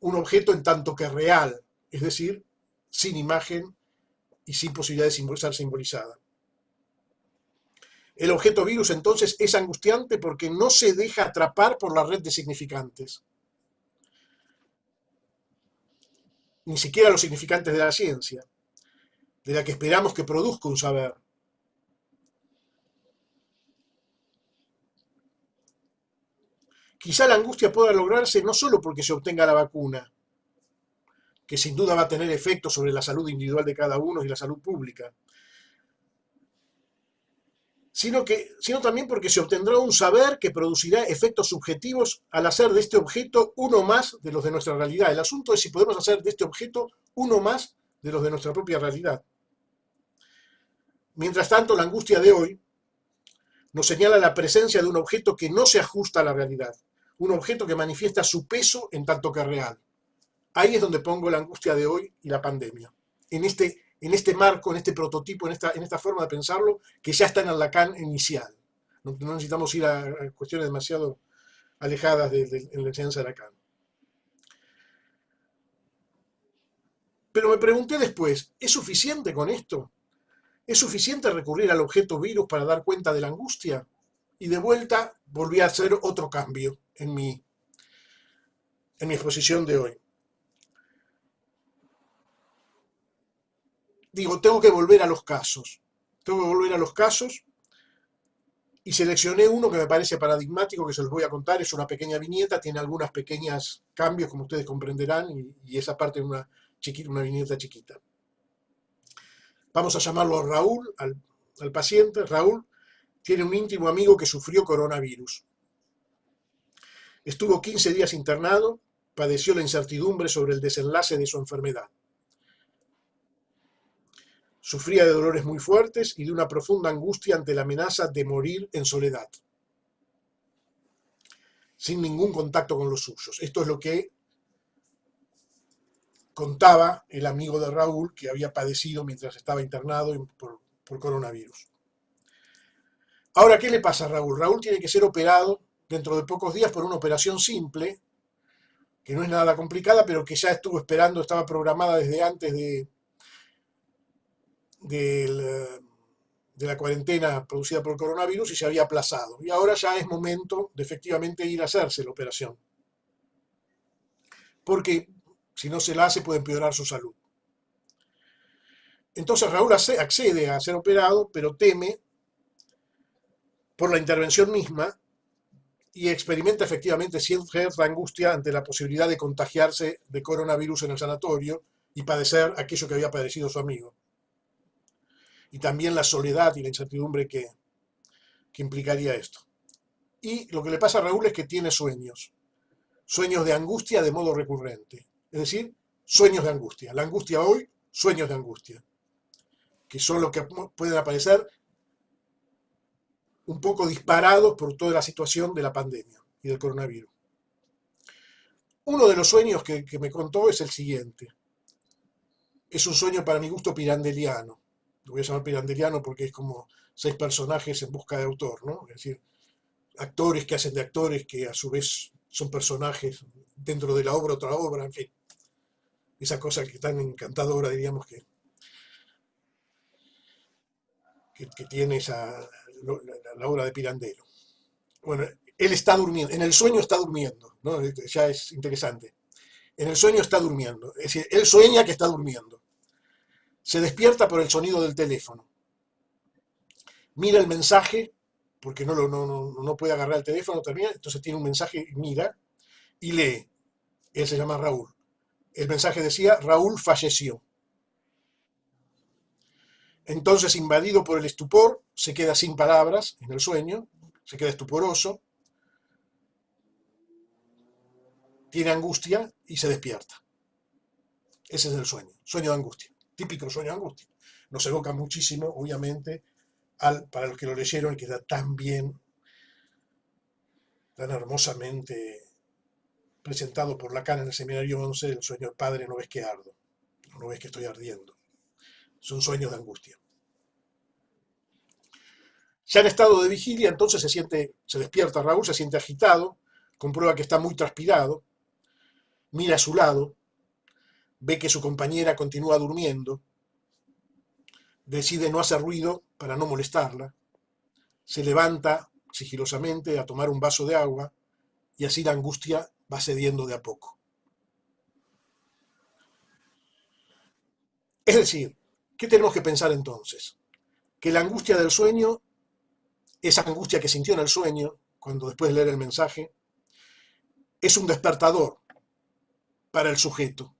un objeto en tanto que real, es decir, sin imagen y sin posibilidad de ser simbolizada. El objeto virus entonces es angustiante porque no se deja atrapar por la red de significantes, ni siquiera los significantes de la ciencia, de la que esperamos que produzca un saber. Quizá la angustia pueda lograrse no solo porque se obtenga la vacuna, que sin duda va a tener efectos sobre la salud individual de cada uno y la salud pública, sino también porque se obtendrá un saber que producirá efectos subjetivos al hacer de este objeto uno más de los de nuestra realidad. El asunto es si podemos hacer de este objeto uno más de los de nuestra propia realidad. Mientras tanto, la angustia de hoy nos señala la presencia de un objeto que no se ajusta a la realidad, un objeto que manifiesta su peso en tanto que real. Ahí es donde pongo la angustia de hoy y la pandemia. En este marco, en este prototipo, en esta forma de pensarlo, que ya está en el Lacan inicial. No necesitamos ir a cuestiones demasiado alejadas de la enseñanza de Lacan. Pero me pregunté después, ¿es suficiente con esto? ¿Es suficiente recurrir al objeto virus para dar cuenta de la angustia? Y de vuelta volví a hacer otro cambio en mi exposición de hoy. Digo, tengo que volver a los casos. Tengo que volver a los casos y seleccioné uno que me parece paradigmático, que se los voy a contar. Es una pequeña viñeta, tiene algunos pequeños cambios, como ustedes comprenderán, y esa parte es una viñeta chiquita. Vamos a llamarlo Raúl, al paciente. Raúl tiene un íntimo amigo que sufrió coronavirus. Estuvo 15 días internado, padeció la incertidumbre sobre el desenlace de su enfermedad. Sufría de dolores muy fuertes y de una profunda angustia ante la amenaza de morir en soledad, sin ningún contacto con los suyos. Esto es lo que contaba el amigo de Raúl, que había padecido mientras estaba internado por coronavirus. Ahora, ¿qué le pasa a Raúl? Raúl tiene que ser operado dentro de pocos días por una operación simple, que no es nada complicada, pero que ya estuvo esperando, estaba programada desde antes de la cuarentena producida por el coronavirus y se había aplazado. Y ahora ya es momento de efectivamente ir a hacerse la operación. Porque si no se la hace puede empeorar su salud. Entonces Raúl accede a ser operado, pero teme por la intervención misma y experimenta efectivamente cierta angustia ante la posibilidad de contagiarse de coronavirus en el sanatorio y padecer aquello que había padecido su amigo. Y también la soledad y la incertidumbre que implicaría esto. Y lo que le pasa a Raúl es que tiene sueños de angustia de modo recurrente, es decir, sueños de angustia. La angustia hoy, sueños de angustia, que son los que pueden aparecer un poco disparados por toda la situación de la pandemia y del coronavirus. Uno de los sueños que me contó es el siguiente. Es un sueño para mi gusto pirandeliano. Lo voy a llamar pirandeliano porque es como 6 personajes en busca de autor, ¿no? Es decir, actores que hacen de actores que a su vez son personajes dentro de la obra, otra obra, en fin. Esa cosa que tan encantadora, diríamos, que tiene la obra de Pirandello. Bueno, él está durmiendo, en el sueño está durmiendo, ¿no? Ya es interesante. En el sueño está durmiendo, es decir, él sueña que está durmiendo. Se despierta por el sonido del teléfono. Mira el mensaje, porque no puede agarrar el teléfono, termina, entonces tiene un mensaje, mira, y lee. Él se llama Raúl. El mensaje decía, Raúl falleció. Entonces, invadido por el estupor, se queda sin palabras en el sueño, se queda estuporoso, tiene angustia y se despierta. Ese es el sueño de angustia, típico sueño de angustia. Nos evoca muchísimo, obviamente, para los que lo leyeron y queda tan bien, tan hermosamente presentado por Lacan en el seminario 11, el sueño del padre, no ves que ardo, no ves que estoy ardiendo. Son sueños de angustia. Ya en estado de vigilia, entonces se despierta Raúl, se siente agitado, comprueba que está muy transpirado, mira a su lado, ve que su compañera continúa durmiendo, decide no hacer ruido para no molestarla, se levanta sigilosamente a tomar un vaso de agua y así la angustia va cediendo de a poco. Es decir, ¿qué tenemos que pensar entonces? Que la angustia del sueño, esa angustia que sintió en el sueño, cuando después de leer el mensaje, es un despertador para el sujeto,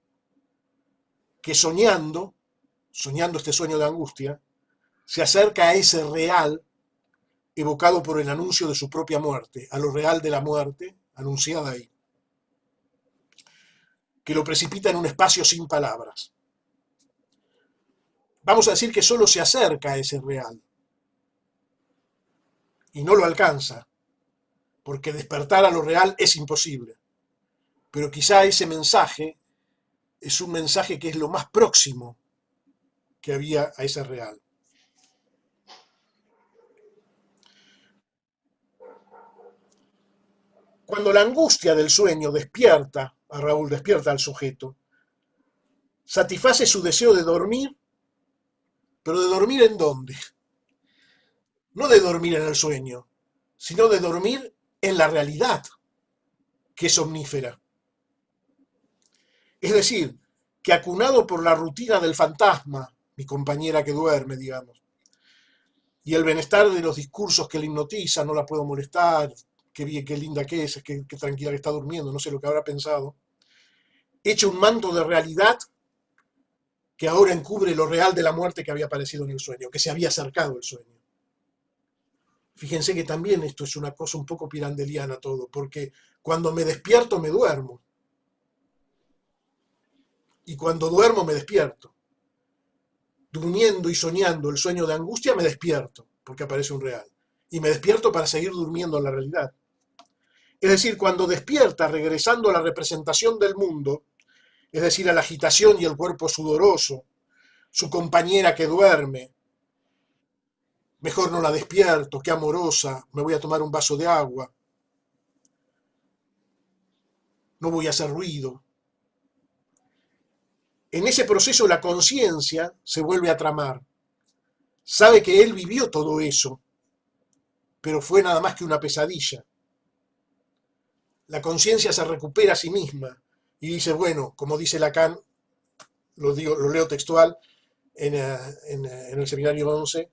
que soñando este sueño de angustia, se acerca a ese real evocado por el anuncio de su propia muerte, a lo real de la muerte anunciada ahí, que lo precipita en un espacio sin palabras. Vamos a decir que solo se acerca a ese real y no lo alcanza, porque despertar a lo real es imposible. Pero quizá ese mensaje es un mensaje que es lo más próximo que había a ese real. Cuando la angustia del sueño despierta a Raúl, despierta al sujeto, satisface su deseo de dormir, pero ¿de dormir en dónde? No de dormir en el sueño, sino de dormir en la realidad, que es omnífera. Es decir, que acunado por la rutina del fantasma, mi compañera que duerme, digamos, y el bienestar de los discursos que le hipnotizan, no la puedo molestar, qué bien, qué linda que es, qué tranquila que está durmiendo, no sé lo que habrá pensado, echa un manto de realidad que ahora encubre lo real de la muerte que había aparecido en el sueño, que se había acercado el sueño. Fíjense que también esto es una cosa un poco pirandeliana todo, porque cuando me despierto me duermo. Y cuando duermo me despierto. Durmiendo y soñando el sueño de angustia me despierto, porque aparece un real. Y me despierto para seguir durmiendo en la realidad. Es decir, cuando despierta, regresando a la representación del mundo, es decir, a la agitación y el cuerpo sudoroso, su compañera que duerme, mejor no la despierto, qué amorosa, me voy a tomar un vaso de agua, no voy a hacer ruido. En ese proceso la conciencia se vuelve a tramar. Sabe que él vivió todo eso, pero fue nada más que una pesadilla. La conciencia se recupera a sí misma y dice, bueno, como dice Lacan, lo leo textual en el seminario 11,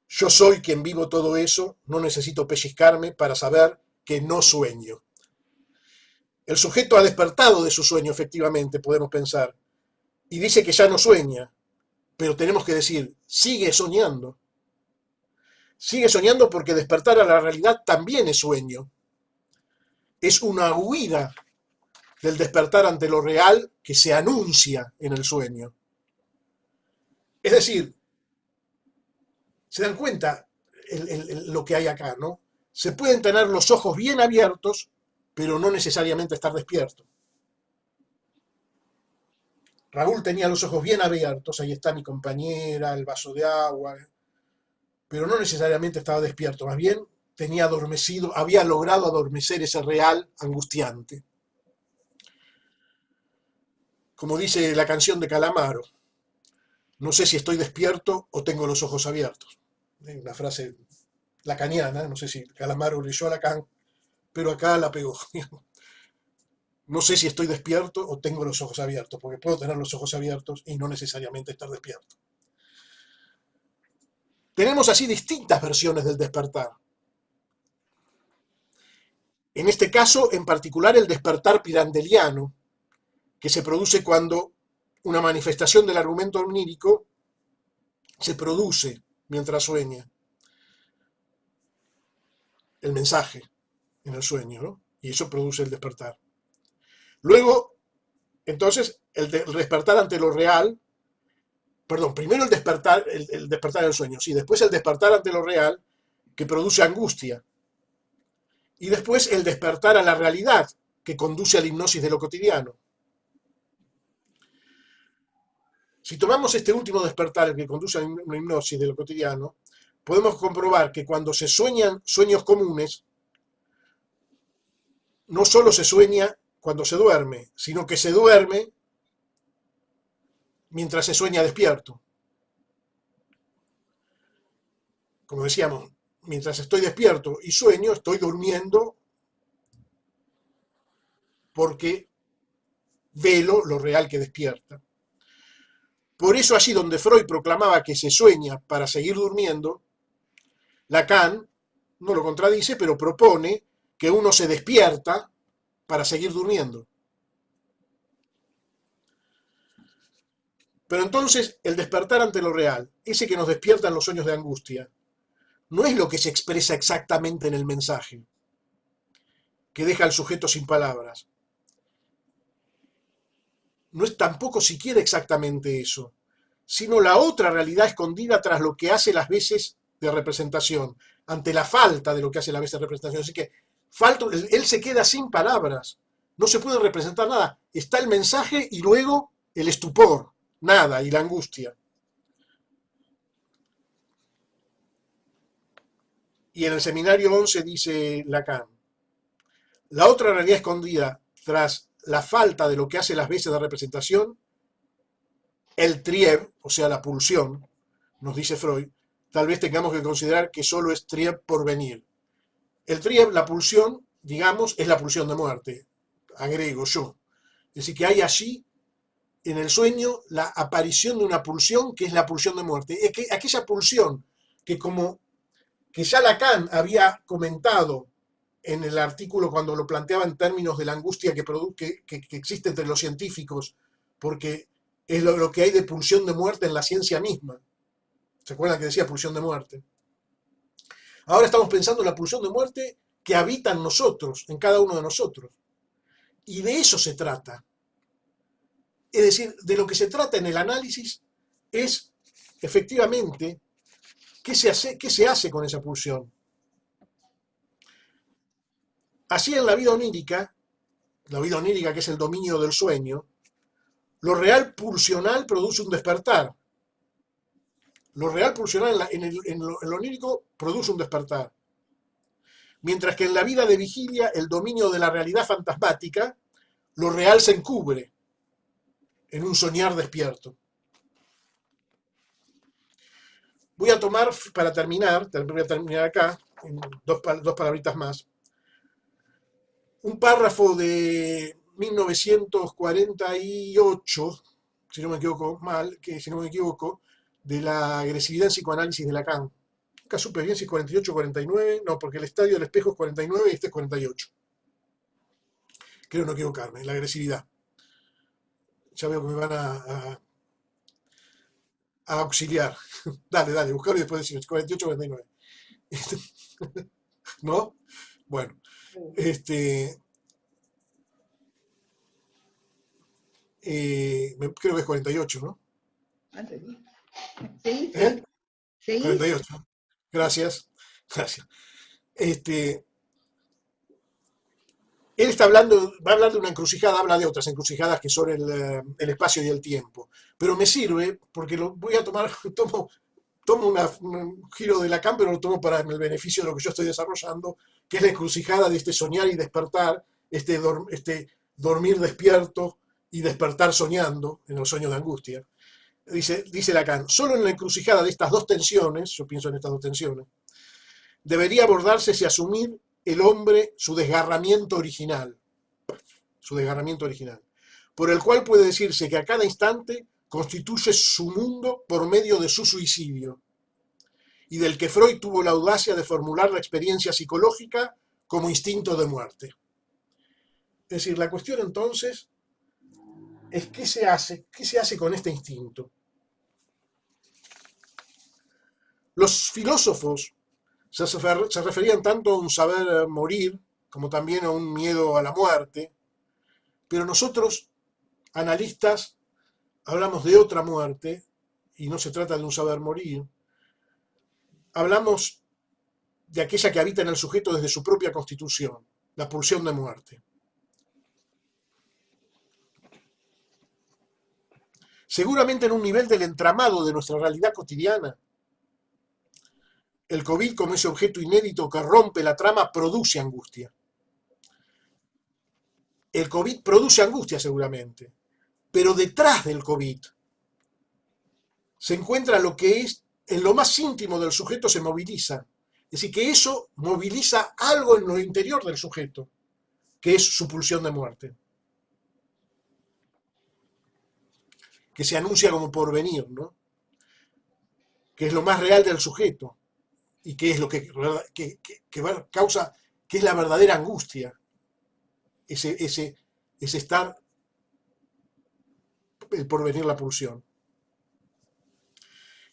yo soy quien vivo todo eso, no necesito pellizcarme para saber que no sueño. El sujeto ha despertado de su sueño, efectivamente, podemos pensar, y dice que ya no sueña, pero tenemos que decir, sigue soñando. Sigue soñando porque despertar a la realidad también es sueño. Es una huida del despertar ante lo real que se anuncia en el sueño. Es decir, se dan cuenta lo que hay acá, ¿no? Se pueden tener los ojos bien abiertos, pero no necesariamente estar despierto. Raúl tenía los ojos bien abiertos, ahí está mi compañera, el vaso de agua, pero no necesariamente estaba despierto, más bien tenía adormecido, había logrado adormecer ese real angustiante. Como dice la canción de Calamaro, no sé si estoy despierto o tengo los ojos abiertos. Una frase lacaniana, no sé si Calamaro leyó a Lacan, pero acá la pegó. No sé si estoy despierto o tengo los ojos abiertos, porque puedo tener los ojos abiertos y no necesariamente estar despierto. Tenemos así distintas versiones del despertar. En este caso, en particular, el despertar pirandeliano, que se produce cuando una manifestación del argumento onírico se produce mientras sueña. El mensaje en el sueño, ¿no? Y eso produce el despertar. Luego, entonces, el despertar ante lo real, perdón, primero el despertar del sueño, sí, después el despertar ante lo real, que produce angustia, y después el despertar a la realidad, que conduce a la hipnosis de lo cotidiano. Si tomamos este último despertar, el que conduce a una hipnosis de lo cotidiano, podemos comprobar que cuando se sueñan sueños comunes, no solo se sueña cuando se duerme, sino que se duerme mientras se sueña despierto. Como decíamos, mientras estoy despierto y sueño, estoy durmiendo porque velo lo real que despierta. Por eso allí donde Freud proclamaba que se sueña para seguir durmiendo, Lacan no lo contradice, pero propone que uno se despierta para seguir durmiendo. Pero entonces el despertar ante lo real, ese que nos despierta en los sueños de angustia, no es lo que se expresa exactamente en el mensaje, que deja al sujeto sin palabras. No es tampoco siquiera exactamente eso, sino la otra realidad escondida tras lo que hace las veces de representación, ante la falta de lo que hace las veces de representación. Así que él se queda sin palabras, no se puede representar nada. Está el mensaje y luego el estupor, nada, y la angustia. Y en el seminario 11 dice Lacan, la otra realidad escondida tras la falta de lo que hace las veces de representación, el trieb, o sea, la pulsión, nos dice Freud, tal vez tengamos que considerar que solo es trieb por venir. El trieb, la pulsión, digamos, es la pulsión de muerte, agrego yo. Es decir, que hay allí, en el sueño, la aparición de una pulsión que es la pulsión de muerte. Es que aquella pulsión que como que ya Lacan había comentado en el artículo cuando lo planteaba en términos de la angustia que existe entre los científicos, porque es lo que hay de pulsión de muerte en la ciencia misma. ¿Se acuerdan que decía pulsión de muerte? Ahora estamos pensando en la pulsión de muerte que habita en nosotros, en cada uno de nosotros. Y de eso se trata. Es decir, de lo que se trata en el análisis es efectivamente qué se hace con esa pulsión. Así en la vida onírica que es el dominio del sueño, lo real pulsional produce un despertar. Lo real pulsional en lo onírico produce un despertar. Mientras que en la vida de vigilia, el dominio de la realidad fantasmática, lo real se encubre en un soñar despierto. Voy a tomar, para terminar, voy a terminar acá, en dos palabritas más, un párrafo de 1948, si no me equivoco de la agresividad en psicoanálisis de Lacan. Nunca supe bien si es 48 o 49, no, porque el estadio del espejo es 49 y este es 48. Creo no equivocarme, la agresividad. Ya veo que me van a auxiliar. Dale, buscarlo y después decimos 48 o 49. ¿No? Bueno, creo que es 48, ¿no? Sí, ¿Eh? sí. 48. Gracias. Él va a hablar de una encrucijada, habla de otras encrucijadas que son el espacio y el tiempo. Pero me sirve porque lo voy a tomar, tomo un giro de Lacan, pero lo tomo para el beneficio de lo que yo estoy desarrollando, que es la encrucijada de este soñar y despertar, este dormir despierto y despertar soñando en los sueños de angustia. Dice Lacan, solo en la encrucijada de estas dos tensiones, yo pienso en estas dos tensiones, debería abordarse y asumir el hombre su desgarramiento original, por el cual puede decirse que a cada instante constituye su mundo por medio de su suicidio, y del que Freud tuvo la audacia de formular la experiencia psicológica como instinto de muerte. Es decir, la cuestión entonces es qué se hace con este instinto. Los filósofos se referían tanto a un saber morir como también a un miedo a la muerte, Pero nosotros, analistas, hablamos de otra muerte, y no se trata de un saber morir. Hablamos de aquella que habita en el sujeto desde su propia constitución, la pulsión de muerte. Seguramente en un nivel del entramado de nuestra realidad cotidiana, el COVID, como ese objeto inédito que rompe la trama, produce angustia. El COVID produce angustia seguramente, pero detrás del COVID se encuentra lo que es, en lo más íntimo del sujeto se moviliza. Es decir, que eso moviliza algo en lo interior del sujeto, que es su pulsión de muerte, que se anuncia como porvenir, ¿no? Que es lo más real del sujeto y que es lo que causa, que es la verdadera angustia, ese estar, el porvenir, la pulsión.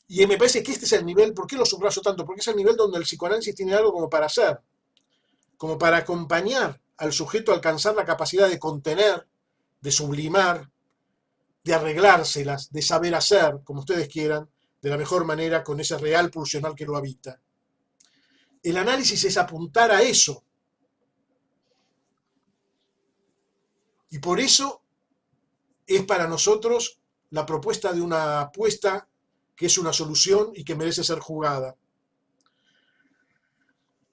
Y me parece que este es el nivel, ¿por qué lo subrayo tanto? Porque es el nivel donde el psicoanálisis tiene algo como para hacer, como para acompañar al sujeto a alcanzar la capacidad de contener, de sublimar, de arreglárselas, de saber hacer, como ustedes quieran, de la mejor manera con ese real pulsional que lo habita. El análisis es apuntar a eso. Y por eso es para nosotros la propuesta de una apuesta que es una solución y que merece ser jugada.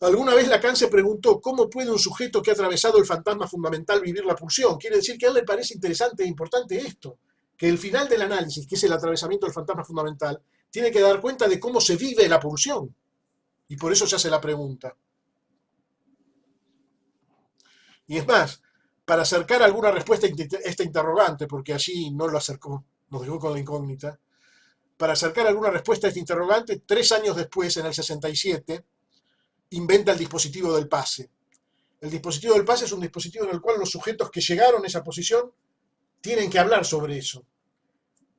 Alguna vez Lacan se preguntó cómo puede un sujeto que ha atravesado el fantasma fundamental vivir la pulsión. Quiere decir que a él le parece interesante e importante esto, que el final del análisis, que es el atravesamiento del fantasma fundamental, tiene que dar cuenta de cómo se vive la pulsión. Y por eso se hace la pregunta. Y es más, para acercar alguna respuesta a esta interrogante, porque allí no lo acercó, nos dejó con la incógnita, para acercar alguna respuesta a este interrogante, 3 años después, en el 67, inventa el dispositivo del pase. El dispositivo del pase es un dispositivo en el cual los sujetos que llegaron a esa posición tienen que hablar sobre eso.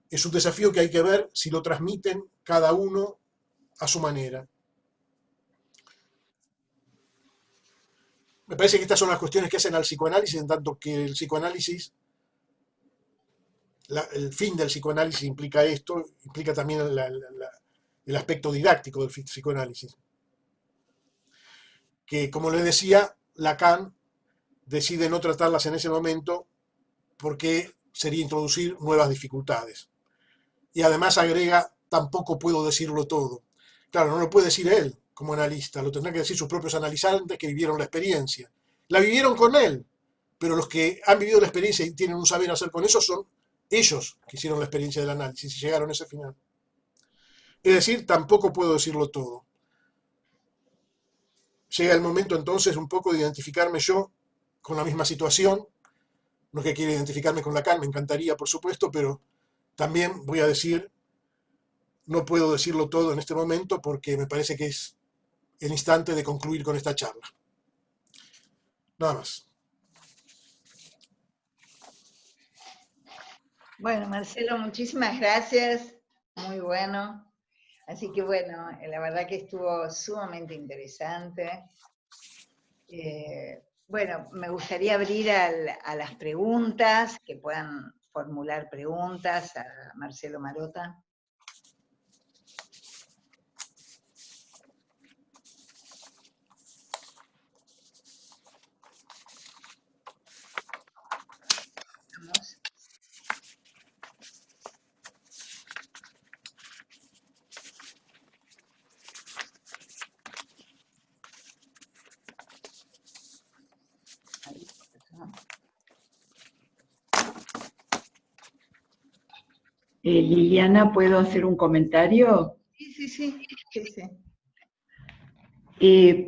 Es un desafío que hay que ver si lo transmiten cada uno a su manera. Me parece que estas son las cuestiones que hacen al psicoanálisis, en tanto que el psicoanálisis, el fin del psicoanálisis implica esto, implica también el aspecto didáctico del psicoanálisis. Que, como les decía, Lacan decide no tratarlas en ese momento porque sería introducir nuevas dificultades. Y además agrega, tampoco puedo decirlo todo. Claro, no lo puede decir él como analista, lo tendrán que decir sus propios analizantes que vivieron la experiencia. La vivieron con él, pero los que han vivido la experiencia y tienen un saber hacer con eso son ellos que hicieron la experiencia del análisis y llegaron a ese final. Es decir, tampoco puedo decirlo todo. Llega el momento entonces un poco de identificarme yo con la misma situación. No es que quiera identificarme con Lacan, me encantaría, por supuesto, pero también voy a decir, no puedo decirlo todo en este momento porque me parece que es el instante de concluir con esta charla. Nada más. Bueno, Marcelo, muchísimas gracias. Muy bueno. Así que bueno, la verdad que estuvo sumamente interesante. Bueno, me gustaría abrir a las preguntas, que puedan formular preguntas a Marcelo Marota. Vamos. Liliana, ¿puedo hacer un comentario? Sí.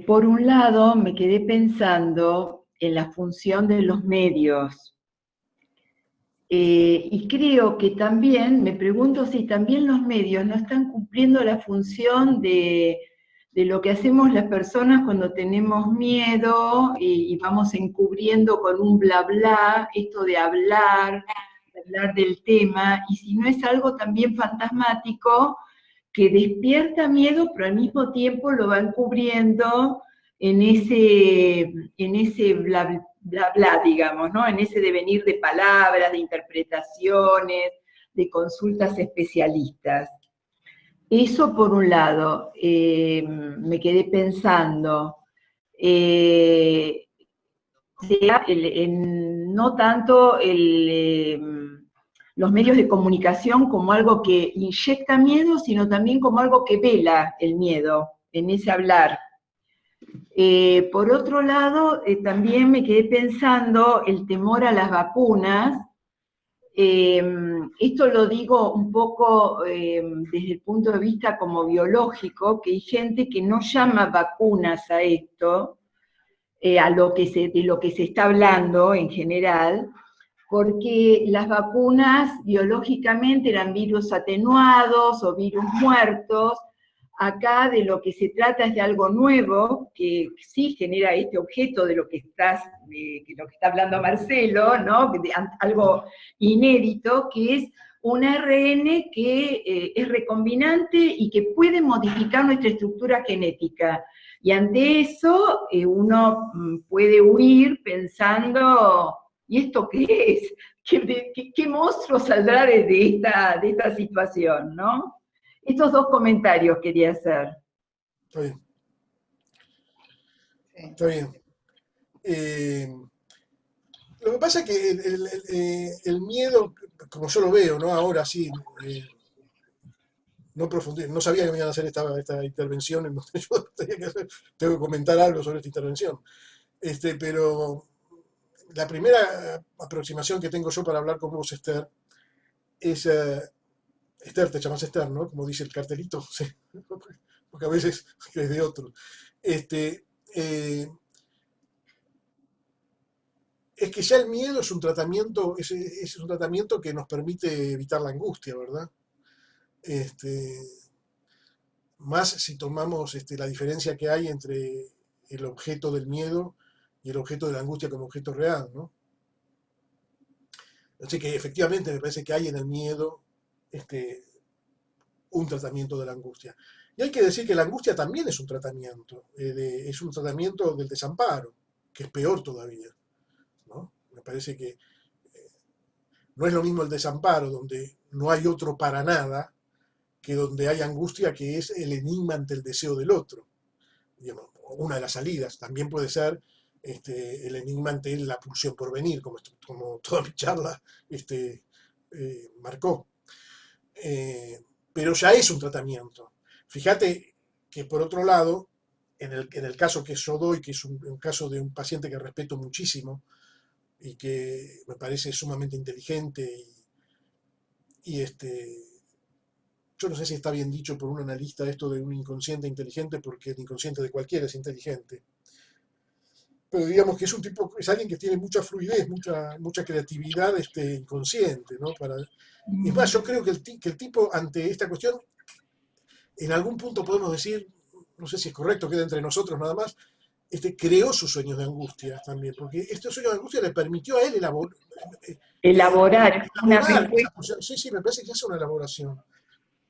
Por un lado, me quedé pensando en la función de los medios. Y creo que también, me pregunto si también los medios no están cumpliendo la función de lo que hacemos las personas cuando tenemos miedo y vamos encubriendo con un bla bla, esto de hablar del tema, y si no es algo también fantasmático que despierta miedo, pero al mismo tiempo lo va encubriendo en ese bla, bla, bla, digamos, ¿no? En ese devenir de palabras, de interpretaciones, de consultas especialistas. Eso por un lado, me quedé pensando, no tanto los medios de comunicación como algo que inyecta miedo, sino también como algo que vela el miedo en ese hablar. Por otro lado, también me quedé pensando el temor a las vacunas. Esto lo digo un poco desde el punto de vista como biológico, que hay gente que no llama vacunas a esto, de lo que se está hablando en general, porque las vacunas biológicamente eran virus atenuados o virus muertos. Acá de lo que se trata es de algo nuevo, que sí genera este objeto de lo que está hablando Marcelo, ¿no? De algo inédito, que es un ARN que es recombinante y que puede modificar nuestra estructura genética. Y ante eso uno puede huir pensando, ¿y esto qué es? ¿Qué monstruo saldrá de esta situación, no? Estos dos comentarios quería hacer. Está bien. Sí. Está bien. Lo que pasa es que el miedo, como yo lo veo, ¿no? Ahora sí, no sabía que me iban a hacer esta intervención, en donde yo tengo que comentar algo sobre esta intervención. Pero la primera aproximación que tengo yo para hablar con vos, Esther, es, Esther, te llamas Esther, ¿no? Como dice el cartelito, sí, porque a veces es de otro. Es que ya el miedo es un tratamiento, es un tratamiento que nos permite evitar la angustia, ¿verdad? Más si tomamos la diferencia que hay entre el objeto del miedo y el objeto de la angustia como objeto real, ¿no? Así que efectivamente me parece que hay en el miedo un tratamiento de la angustia. Y hay que decir que la angustia también es un tratamiento del desamparo, que es peor todavía, ¿no? Me parece que no es lo mismo el desamparo, donde no hay otro para nada, que donde hay angustia, que es el enigma ante el deseo del otro. Digamos, una de las salidas también puede ser el enigma ante la pulsión por venir, como toda mi charla marcó. Pero ya es un tratamiento. Fíjate que por otro lado, en el caso que yo doy, que es un caso de un paciente que respeto muchísimo y que me parece sumamente inteligente y yo no sé si está bien dicho por un analista esto de un inconsciente inteligente, porque el inconsciente de cualquiera es inteligente. Pero digamos que es alguien que tiene mucha fluidez, mucha creatividad inconsciente, ¿no? Es más, yo creo que el tipo ante esta cuestión, en algún punto podemos decir, no sé si es correcto, queda entre nosotros nada más, creó sus sueños de angustia también, porque estos sueños de angustia le permitió a él Elaborar una elaborar respuesta. esa posición. Sí, me parece que es una elaboración,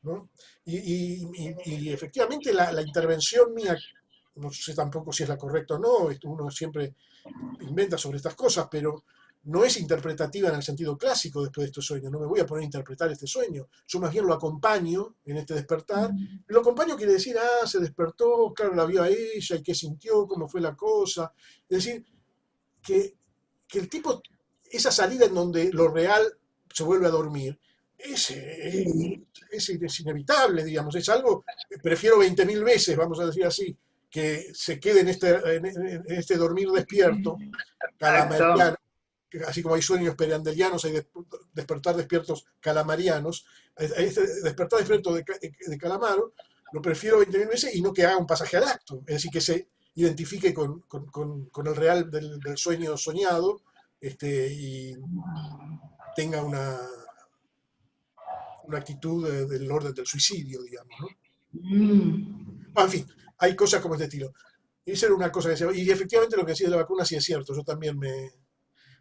¿no? Y efectivamente la intervención mía, no sé tampoco si es la correcta o no, uno siempre inventa sobre estas cosas, pero no es interpretativa en el sentido clásico después de este sueño. No me voy a poner a interpretar este sueño. Yo más bien lo acompaño en este despertar. Lo acompaño quiere decir, se despertó, claro, la vio a ella y qué sintió, cómo fue la cosa. Es decir, que el tipo, esa salida en donde lo real se vuelve a dormir, es inevitable, digamos, es algo, prefiero 20.000 veces, vamos a decir así, que se quede en este dormir despierto, Exacto. calamariano, así como hay sueños perandelianos, hay despertar despiertos calamarianos, este despertar despierto de Calamaro, lo prefiero 20.000 veces y no que haga un pasaje al acto, es decir, que se identifique con el real del sueño soñado y tenga una actitud del orden del suicidio, digamos, ¿no? En fin, hay cosas como este estilo. Esa era una cosa que decía. Y efectivamente lo que decía de la vacuna sí es cierto. Yo también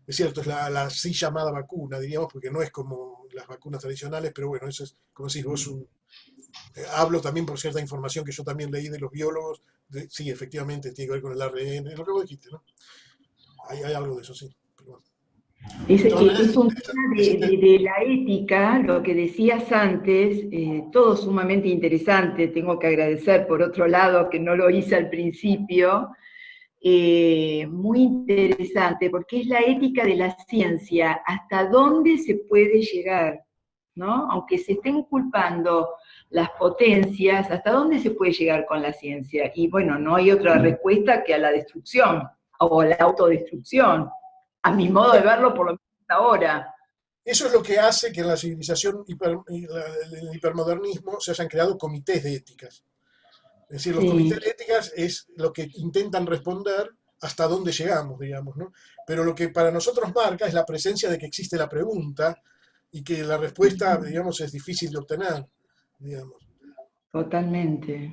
es cierto, es la así llamada vacuna, diríamos, porque no es como las vacunas tradicionales, pero bueno, eso es, como decís vos, hablo también por cierta información que yo también leí de los biólogos, sí, efectivamente, tiene que ver con el ARN, lo que vos dijiste, ¿no? Hay algo de eso, sí. Pero bueno. Es, De todas maneras, es un tema de la ética, lo que decías antes, todo sumamente interesante. Tengo que agradecer, por otro lado, que no lo hice al principio, muy interesante, porque es la ética de la ciencia, hasta dónde se puede llegar, ¿no? Aunque se estén culpando las potencias, ¿hasta dónde se puede llegar con la ciencia? Y bueno, no hay otra respuesta que a la destrucción, o a la autodestrucción, a mi modo de verlo, por lo menos hasta ahora. eso es lo que hace que en la civilización el hipermodernismo se hayan creado comités de éticas. Es decir, los Sí, comités de éticas es lo que intentan responder hasta dónde llegamos, digamos, ¿no? Pero lo que para nosotros marca es la presencia de que existe la pregunta y que la respuesta, digamos, es difícil de obtener, digamos. totalmente.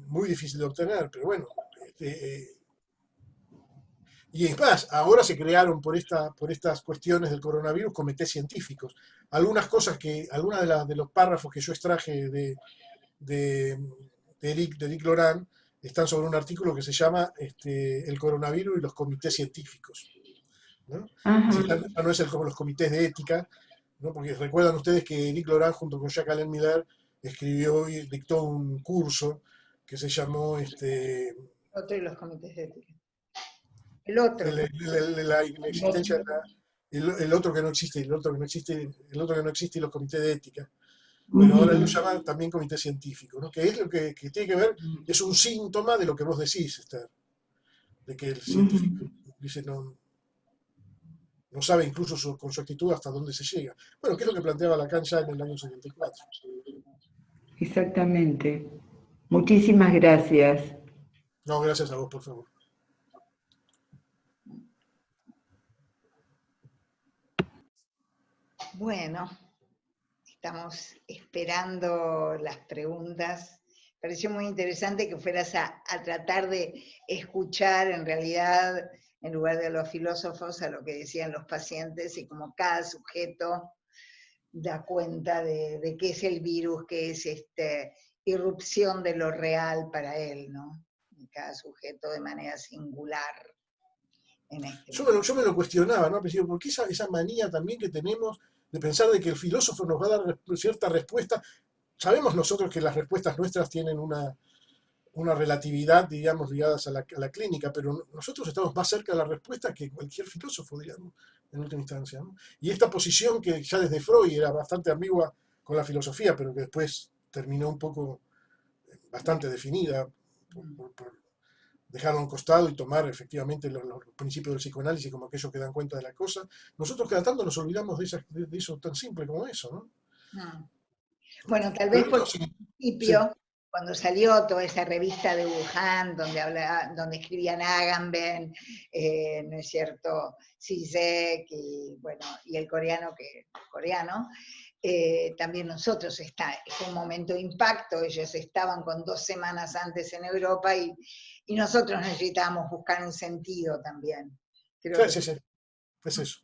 Muy difícil de obtener, pero bueno. Y es más, ahora se crearon por estas cuestiones del coronavirus comités científicos. Algunas cosas algunas de los párrafos que yo extraje de, de Eric Laurent están sobre un artículo que se llama El coronavirus y los comités científicos, ¿no? Es Ajá. decir, ya no es como los comités de ética, ¿no? Porque recuerdan ustedes que Eric Laurent junto con Jacques Alain Miller escribió y dictó un curso que se llamó Otro y los comités de ética. El otro. la inexistencia de el otro que no existe, el otro que no existe, el otro que no existe y los comités de ética. Bueno, ahora lo Ujú. llaman también comité científico, ¿no? Que es lo que tiene que ver, es un síntoma de lo que vos decís, Esther, de que el científico Ujú. dice no sabe incluso con su actitud hasta dónde se llega. Bueno, ¿qué es lo que planteaba Lacan ya en el año 74? Exactamente. Muchísimas gracias. No, gracias a vos, por favor. Bueno, estamos esperando las preguntas. Pareció muy interesante que fueras a tratar de escuchar en realidad, en lugar de a los filósofos, a lo que decían los pacientes y como cada sujeto da cuenta de qué es el virus, qué es irrupción de lo real para él, ¿no? Y cada sujeto de manera singular en este momento. Yo me lo cuestionaba, ¿no? Al principio, ¿por qué esa manía también que tenemos de pensar de que el filósofo nos va a dar cierta respuesta? Sabemos nosotros que las respuestas nuestras tienen una relatividad, digamos, ligadas a la clínica, pero nosotros estamos más cerca de la respuesta que cualquier filósofo, digamos, en última instancia, ¿no? Y esta posición que ya desde Freud era bastante ambigua con la filosofía, pero que después terminó un poco bastante definida por dejarlo a un costado y tomar efectivamente los principios del psicoanálisis como aquellos que dan cuenta de la cosa, nosotros cada tanto nos olvidamos de eso tan simple como eso, ¿no? Mm. Bueno, tal vez Pero porque esto sí, al sí, principio, cuando salió toda esa revista de Wuhan, donde escribían Agamben, ¿no es cierto? Zizek, y bueno, y el coreano, también nosotros fue un momento de impacto, ellos estaban con 2 semanas antes en Europa y nosotros necesitábamos buscar un sentido también. Creo sí, que, sí, sí, es eso,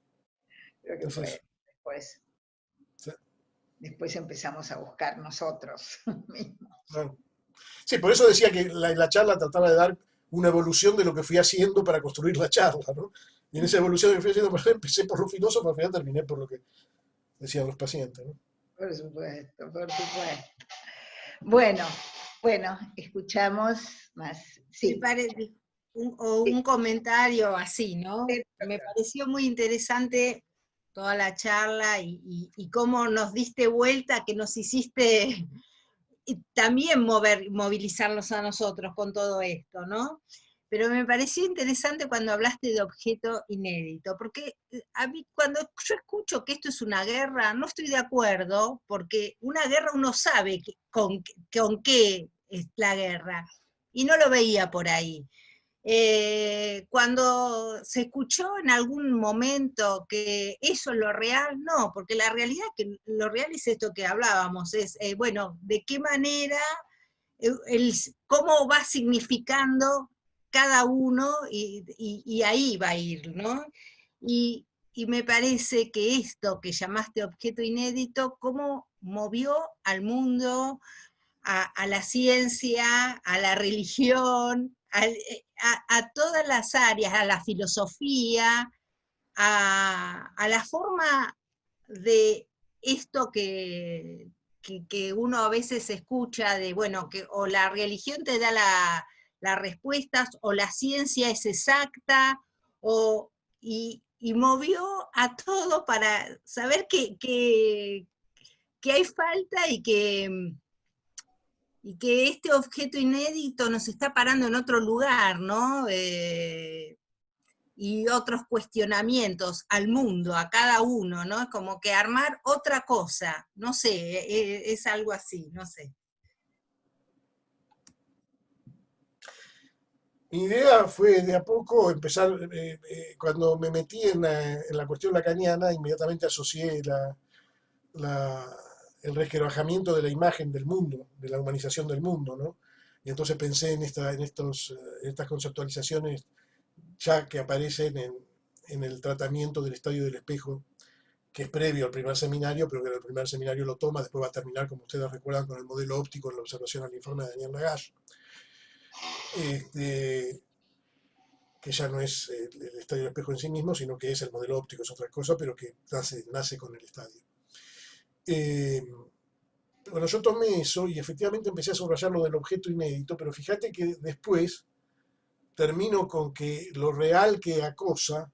creo que es eso. fue después. Sí, Después empezamos a buscar nosotros mismos. claro. Sí, por eso decía que la charla trataba de dar una evolución de lo que fui haciendo para construir la charla, ¿no? Y en esa evolución que fui haciendo, empecé por los filósofos, al final terminé por lo que decían los pacientes, ¿no? Por supuesto, por supuesto. Bueno, bueno, escuchamos más. Me Sí, parece, o sí, un comentario así, ¿no? sí, Me pareció muy interesante toda la charla y cómo nos diste vuelta, que nos hiciste y también movilizarnos a nosotros con todo esto, ¿no? Pero me pareció interesante cuando hablaste de objeto inédito, porque a mí cuando yo escucho que esto es una guerra, no estoy de acuerdo, porque una guerra uno sabe con qué es la guerra, y no lo veía por ahí. Cuando se escuchó en algún momento que eso es lo real, no, porque la realidad que lo real es esto que hablábamos, es, bueno, de qué manera, cómo va significando cada uno y ahí va a ir, ¿no? Y y me parece que esto que llamaste objeto inédito, cómo movió al mundo, a la ciencia, a la religión, a todas las áreas, a la filosofía, a la forma de esto que uno a veces escucha de, bueno, que o la religión te da las respuestas, o la ciencia es exacta, y movió a todo para saber que hay falta y que este objeto inédito nos está parando en otro lugar, ¿no? Y otros cuestionamientos al mundo, a cada uno, ¿no? Como que armar otra cosa, no sé, es algo así, no sé. Mi idea fue de a poco empezar, cuando me metí en la cuestión lacaniana, inmediatamente asocié el resquebrajamiento de la imagen del mundo, de la humanización del mundo, ¿no? Y entonces pensé en estas conceptualizaciones ya que aparecen en el tratamiento del estadio del espejo, que es previo al primer seminario, pero que el primer seminario lo toma, después va a terminar, como ustedes recuerdan, con el modelo óptico en la observación al informe de Daniel Lagache, que ya no es el estadio del espejo en sí mismo, sino que es el modelo óptico, es otra cosa, pero que nace con el estadio. Bueno, yo tomé eso y efectivamente empecé a subrayar lo del objeto inédito, pero fíjate que después termino con que lo real que acosa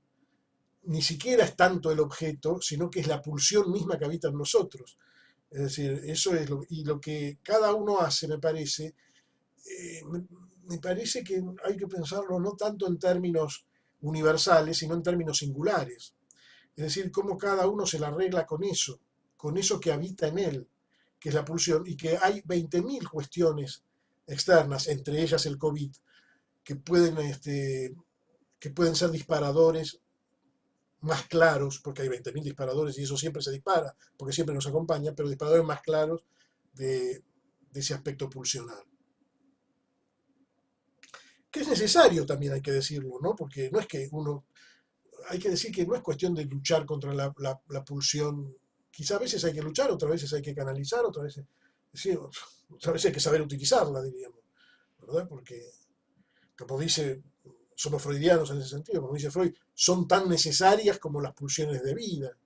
ni siquiera es tanto el objeto, sino que es la pulsión misma que habita en nosotros. Es decir, eso es y lo que cada uno hace, me parece, me parece que hay que pensarlo no tanto en términos universales, sino en términos singulares. Es decir, cómo cada uno se la arregla con eso que habita en él, que es la pulsión, y que hay 20.000 cuestiones externas, entre ellas el COVID, que pueden ser disparadores más claros, porque hay 20.000 disparadores y eso siempre se dispara, porque siempre nos acompaña, pero disparadores más claros de ese aspecto pulsional. Que es necesario también, hay que decirlo, ¿no? Porque no es que hay que decir que no es cuestión de luchar contra la pulsión. Quizá a veces hay que luchar, otras veces hay que canalizar, otras veces hay que saber utilizarla, diríamos, ¿verdad? Porque, como dice, somos freudianos en ese sentido, como dice Freud, son tan necesarias como las pulsiones de vida,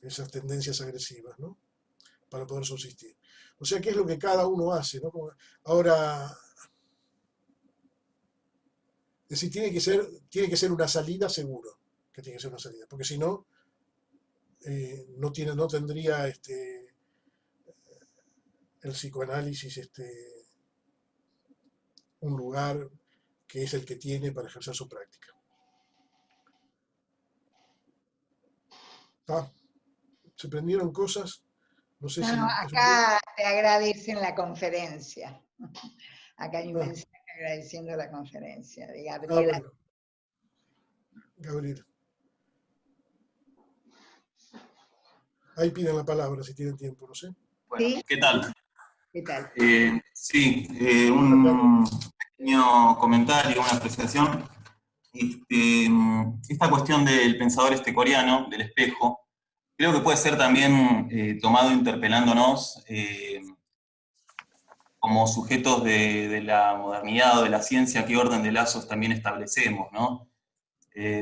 esas tendencias agresivas, ¿no? Para poder subsistir. O sea, ¿qué es lo que cada uno hace, ¿no? Ahora, es decir, tiene que ser una salida seguro, que tiene que ser una salida, porque si no, no tendría el psicoanálisis un lugar que es el que tiene para ejercer su práctica. ¿Ah? ¿Se prendieron cosas? No sé si... acá te agradecen la conferencia. Acá hay un mensaje agradeciendo la conferencia de Gabriela. Bueno. Gabriel. Ahí piden la palabra si tienen tiempo, no sé. Bueno, ¿Sí? ¿qué tal? ¿Qué tal? Sí, un pequeño comentario, una apreciación. Esta cuestión del pensador coreano, del espejo, creo que puede ser también tomado interpelándonos como sujetos de la modernidad o de la ciencia, qué orden de lazos también establecemos, ¿no?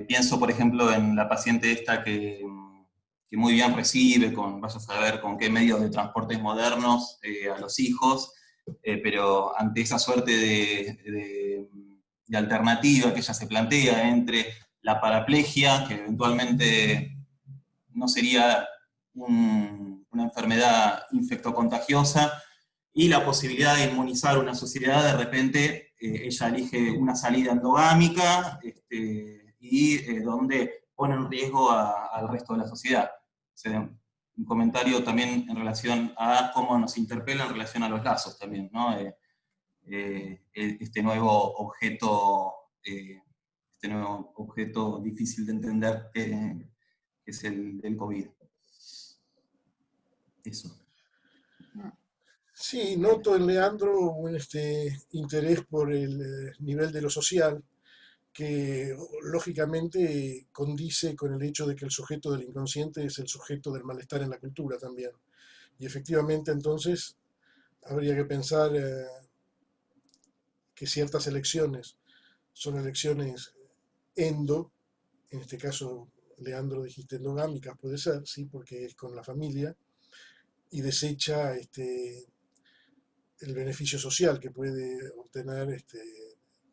Pienso, por ejemplo, en la paciente esta que muy bien recibe, vaya a saber con qué medios de transportes modernos a los hijos, pero ante esa suerte de alternativa que ella se plantea entre la paraplegia, que eventualmente no sería una enfermedad infectocontagiosa, y la posibilidad de inmunizar una sociedad, de repente ella elige una salida endogámica, y donde pone en riesgo al resto de la sociedad. O sea, un comentario también en relación a cómo nos interpela en relación a los lazos también, ¿no? Este nuevo objeto difícil de entender que es el del COVID. Eso. Sí, noto en Leandro un interés por el nivel de lo social, que lógicamente condice con el hecho de que el sujeto del inconsciente es el sujeto del malestar en la cultura también. Y efectivamente entonces habría que pensar que ciertas elecciones son elecciones endo, en este caso, Leandro, dijiste endogámicas, puede ser, sí, porque es con la familia, y desecha el beneficio social que puede obtener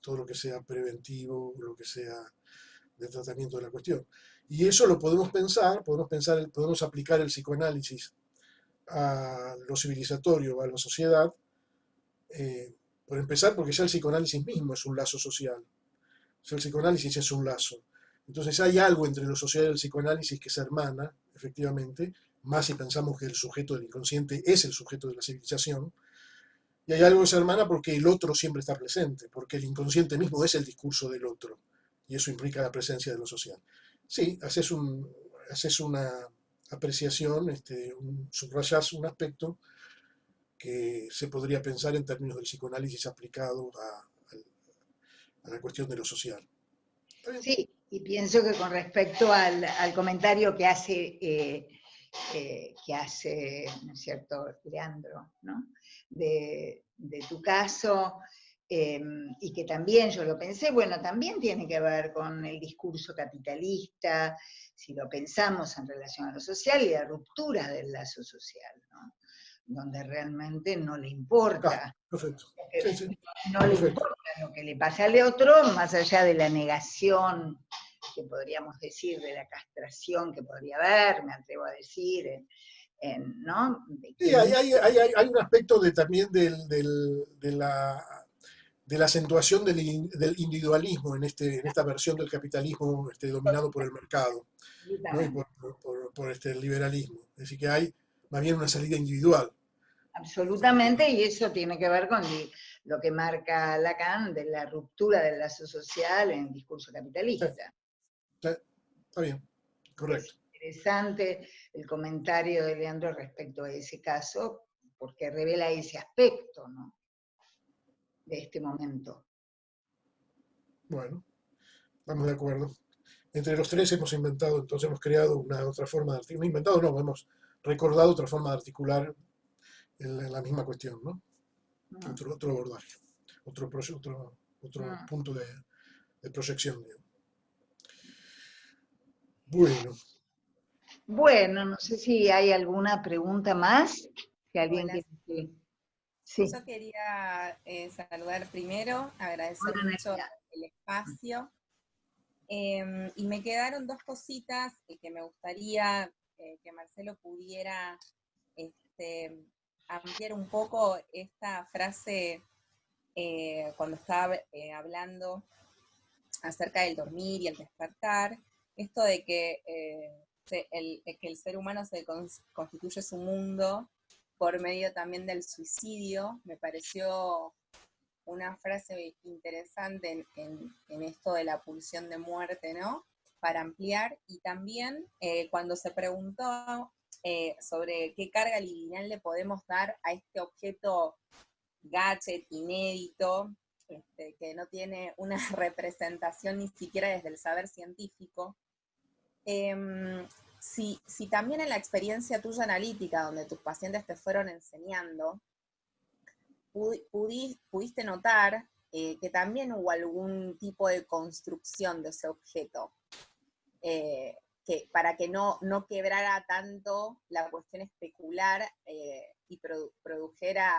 todo lo que sea preventivo, lo que sea de tratamiento de la cuestión. Y eso lo podemos pensar, podemos aplicar el psicoanálisis a lo civilizatorio, a la sociedad, por empezar, porque ya el psicoanálisis mismo es un lazo social. O sea, el psicoanálisis es un lazo. Entonces hay algo entre lo social y el psicoanálisis que se hermana, efectivamente, más si pensamos que el sujeto del inconsciente es el sujeto de la civilización, y hay algo que se hermana porque el otro siempre está presente, porque el inconsciente mismo es el discurso del otro, y eso implica la presencia de lo social. Sí, haces una apreciación, subrayás un aspecto que se podría pensar en términos del psicoanálisis aplicado a la cuestión de lo social. Sí, y pienso que con respecto al comentario que hace, ¿no es cierto?, Leandro, ¿no?, de tu caso, y que también yo lo pensé, bueno, también tiene que ver con el discurso capitalista, si lo pensamos en relación a lo social y la ruptura del lazo social, ¿no?, donde realmente no le importa. Perfecto. Sí, sí. No le importa lo que le pase al otro, más allá de la negación que podríamos decir, de la castración que podría haber, me atrevo a decir, ¿no? Sí, hay un aspecto también de la acentuación del individualismo en esta versión del capitalismo dominado por el mercado, ¿no?, y por el liberalismo. Es decir, que hay más bien una salida individual. Absolutamente, y eso tiene que ver con lo que marca Lacan de la ruptura del lazo social en el discurso capitalista. Sí, está bien, correcto. Es interesante el comentario de Leandro respecto a ese caso, porque revela ese aspecto, ¿no?, de este momento. Bueno, estamos de acuerdo. Entre los tres hemos creado una otra forma de articular, hemos recordado otra forma de articular la misma cuestión, ¿no? Otro abordaje, otro punto de proyección, digamos. Bueno, no sé si hay alguna pregunta más. Si alguien Hola. quiere. Sí. Yo quería saludar primero, agradecer Hola, mucho Nadia. el espacio. Y me quedaron dos cositas que me gustaría que Marcelo pudiera ampliar un poco esta frase cuando estaba hablando acerca del dormir y el despertar, esto de que el ser humano se constituye su mundo por medio también del suicidio. Me pareció una frase interesante en esto de la pulsión de muerte, ¿no?, para ampliar. Y también cuando se preguntó sobre qué carga liminal le podemos dar a este objeto gadget inédito, que no tiene una representación ni siquiera desde el saber científico, si también en la experiencia tuya analítica, donde tus pacientes te fueron enseñando, pudiste notar que también hubo algún tipo de construcción de ese objeto, para que no quebrara tanto la cuestión especular y produjera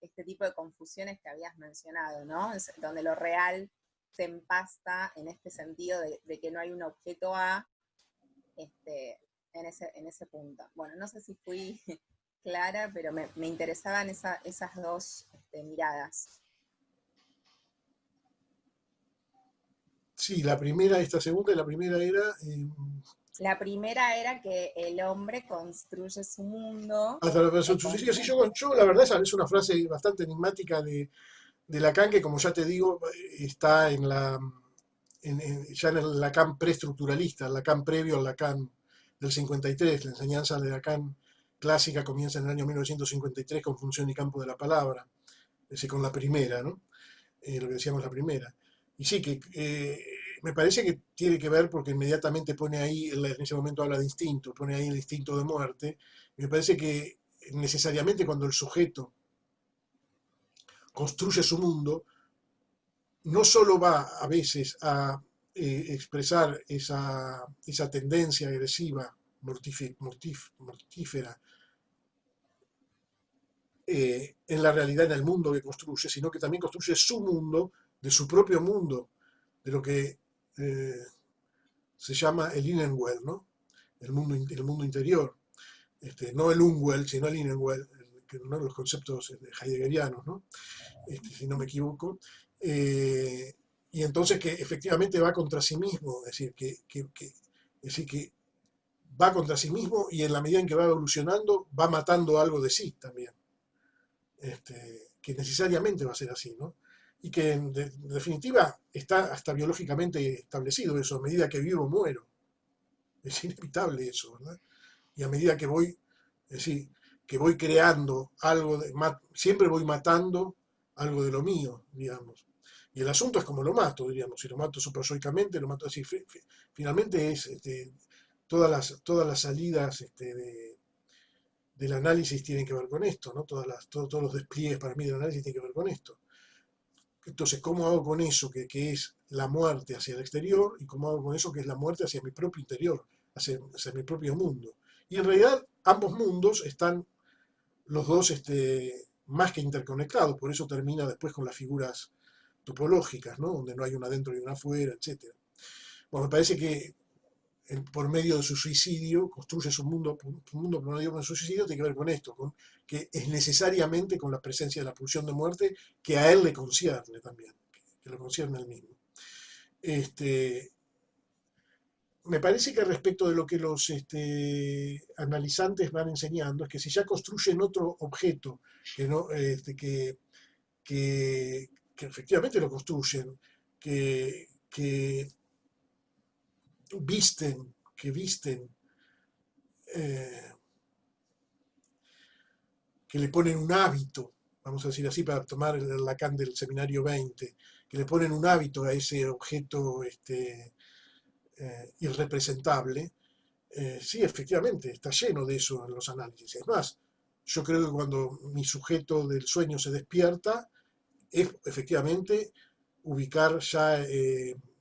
este tipo de confusiones que habías mencionado, ¿no?, donde lo real se empasta en este sentido de que no hay un objeto A en ese punto. Bueno, no sé si fui clara, pero me interesaban esas dos miradas. Sí, esta segunda y la primera era... La primera era que el hombre construye su mundo. Yo la verdad es una frase bastante enigmática de Lacan, que como ya te digo, está ya en el Lacan preestructuralista, el Lacan previo al Lacan del 53. La enseñanza de Lacan clásica comienza en el año 1953 con Función y Campo de la Palabra, es decir, con la primera, ¿no? Lo que decíamos la primera. Y sí, que me parece que tiene que ver porque inmediatamente pone ahí, en ese momento habla de instinto, pone ahí el instinto de muerte. Y me parece que necesariamente cuando el sujeto construye su mundo, no solo va a veces a expresar esa tendencia agresiva, mortífera, en la realidad, en el mundo que construye, sino que también construye su mundo, de su propio mundo, de lo que se llama el Innenwelt, ¿no? El mundo interior. No el Unwelt, sino el Innenwelt, que uno de los conceptos heideggerianos, ¿no? Si no me equivoco. Y entonces que efectivamente va contra sí mismo, es decir, que va contra sí mismo y en la medida en que va evolucionando va matando algo de sí también. Que necesariamente va a ser así, ¿no? Y que en definitiva está hasta biológicamente establecido eso, a medida que vivo muero. Es inevitable eso, ¿verdad? Y a medida que voy, es decir, que voy creando algo, siempre voy matando algo de lo mío, digamos. Y el asunto es cómo lo mato, diríamos. Si lo mato supersóicamente, lo mato así. Finalmente es todas las salidas del análisis tienen que ver con esto, ¿no? Todos los despliegues para mí del análisis tienen que ver con esto. Entonces, ¿cómo hago con eso que es la muerte hacia el exterior y cómo hago con eso que es la muerte hacia mi propio interior, hacia mi propio mundo? Y en realidad ambos mundos están los dos más que interconectados, por eso termina después con las figuras topológicas, ¿no? Donde no hay una adentro y una afuera, etc. Bueno, me parece que por medio de su suicidio construye su mundo por medio de su suicidio, tiene que ver con esto, que es necesariamente con la presencia de la pulsión de muerte que a él le concierne también, que lo concierne a él mismo. Me parece que respecto de lo que los analizantes van enseñando, es que si ya construyen otro objeto que, no, que efectivamente lo construyen, que visten, que le ponen un hábito, vamos a decir así, para tomar el Lacan del seminario 20, que le ponen un hábito a ese objeto irrepresentable, sí, efectivamente, está lleno de eso en los análisis. Es más, yo creo que cuando mi sujeto del sueño se despierta, es efectivamente ubicar ya,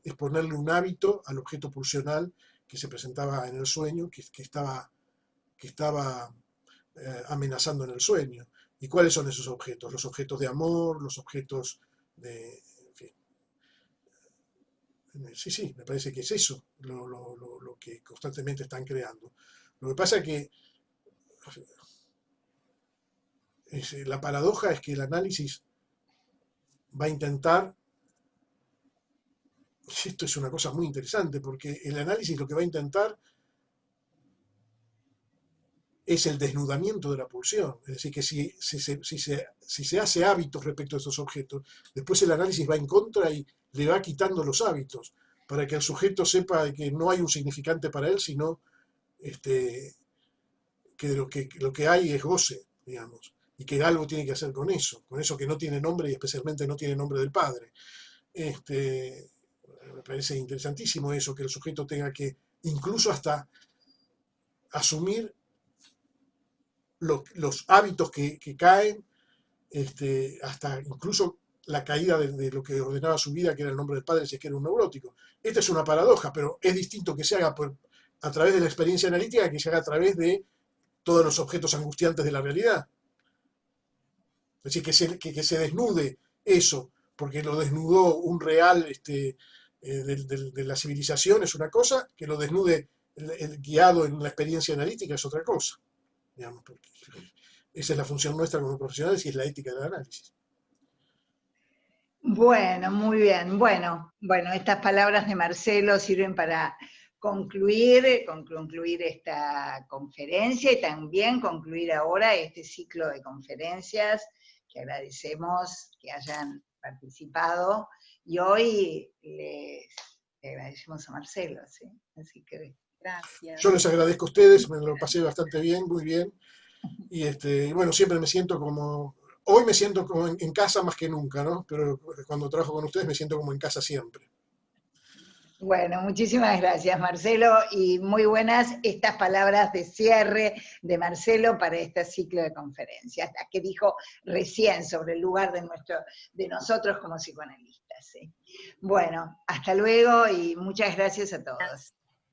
es ponerle un hábito al objeto pulsional que se presentaba en el sueño, que estaba amenazando en el sueño. ¿Y cuáles son esos objetos? Los objetos de amor, los objetos de... En fin. Sí, me parece que es eso lo que constantemente están creando. Lo que pasa es que la paradoja es que el análisis va a intentar, esto es una cosa muy interesante, porque el análisis lo que va a intentar es el desnudamiento de la pulsión. Es decir, que si se hace hábitos respecto a estos objetos, después el análisis va en contra y le va quitando los hábitos, para que el sujeto sepa que no hay un significante para él, sino que lo que hay es goce, digamos, y que algo tiene que hacer con eso que no tiene nombre y especialmente no tiene nombre del padre. Me parece interesantísimo eso, que el sujeto tenga que incluso hasta asumir los hábitos que caen, hasta incluso la caída de lo que ordenaba su vida, que era el nombre del padre, si es que era un neurótico. Esta es una paradoja, pero es distinto que se haga a través de la experiencia analítica que se haga a través de todos los objetos angustiantes de la realidad. Es decir, que se desnude eso, porque lo desnudó un real de la civilización es una cosa, que lo desnude el guiado en la experiencia analítica es otra cosa. Digamos, porque esa es la función nuestra como profesionales y es la ética del análisis. Bueno, muy bien. Bueno, estas palabras de Marcelo sirven para concluir esta conferencia y también concluir ahora este ciclo de conferencias que agradecemos que hayan participado y hoy le agradecemos a Marcelo, ¿sí? Así que Gracias. Yo les agradezco a ustedes, me lo pasé bastante bien, muy bien, y bueno, siempre me siento como Hoy me siento como en casa más que nunca, ¿no? Pero cuando trabajo con ustedes me siento como en casa siempre. Bueno, muchísimas gracias, Marcelo, y muy buenas estas palabras de cierre de Marcelo para este ciclo de conferencias, las que dijo recién sobre el lugar de nosotros como psicoanalistas. ¿Sí? Bueno, hasta luego y muchas gracias a todos.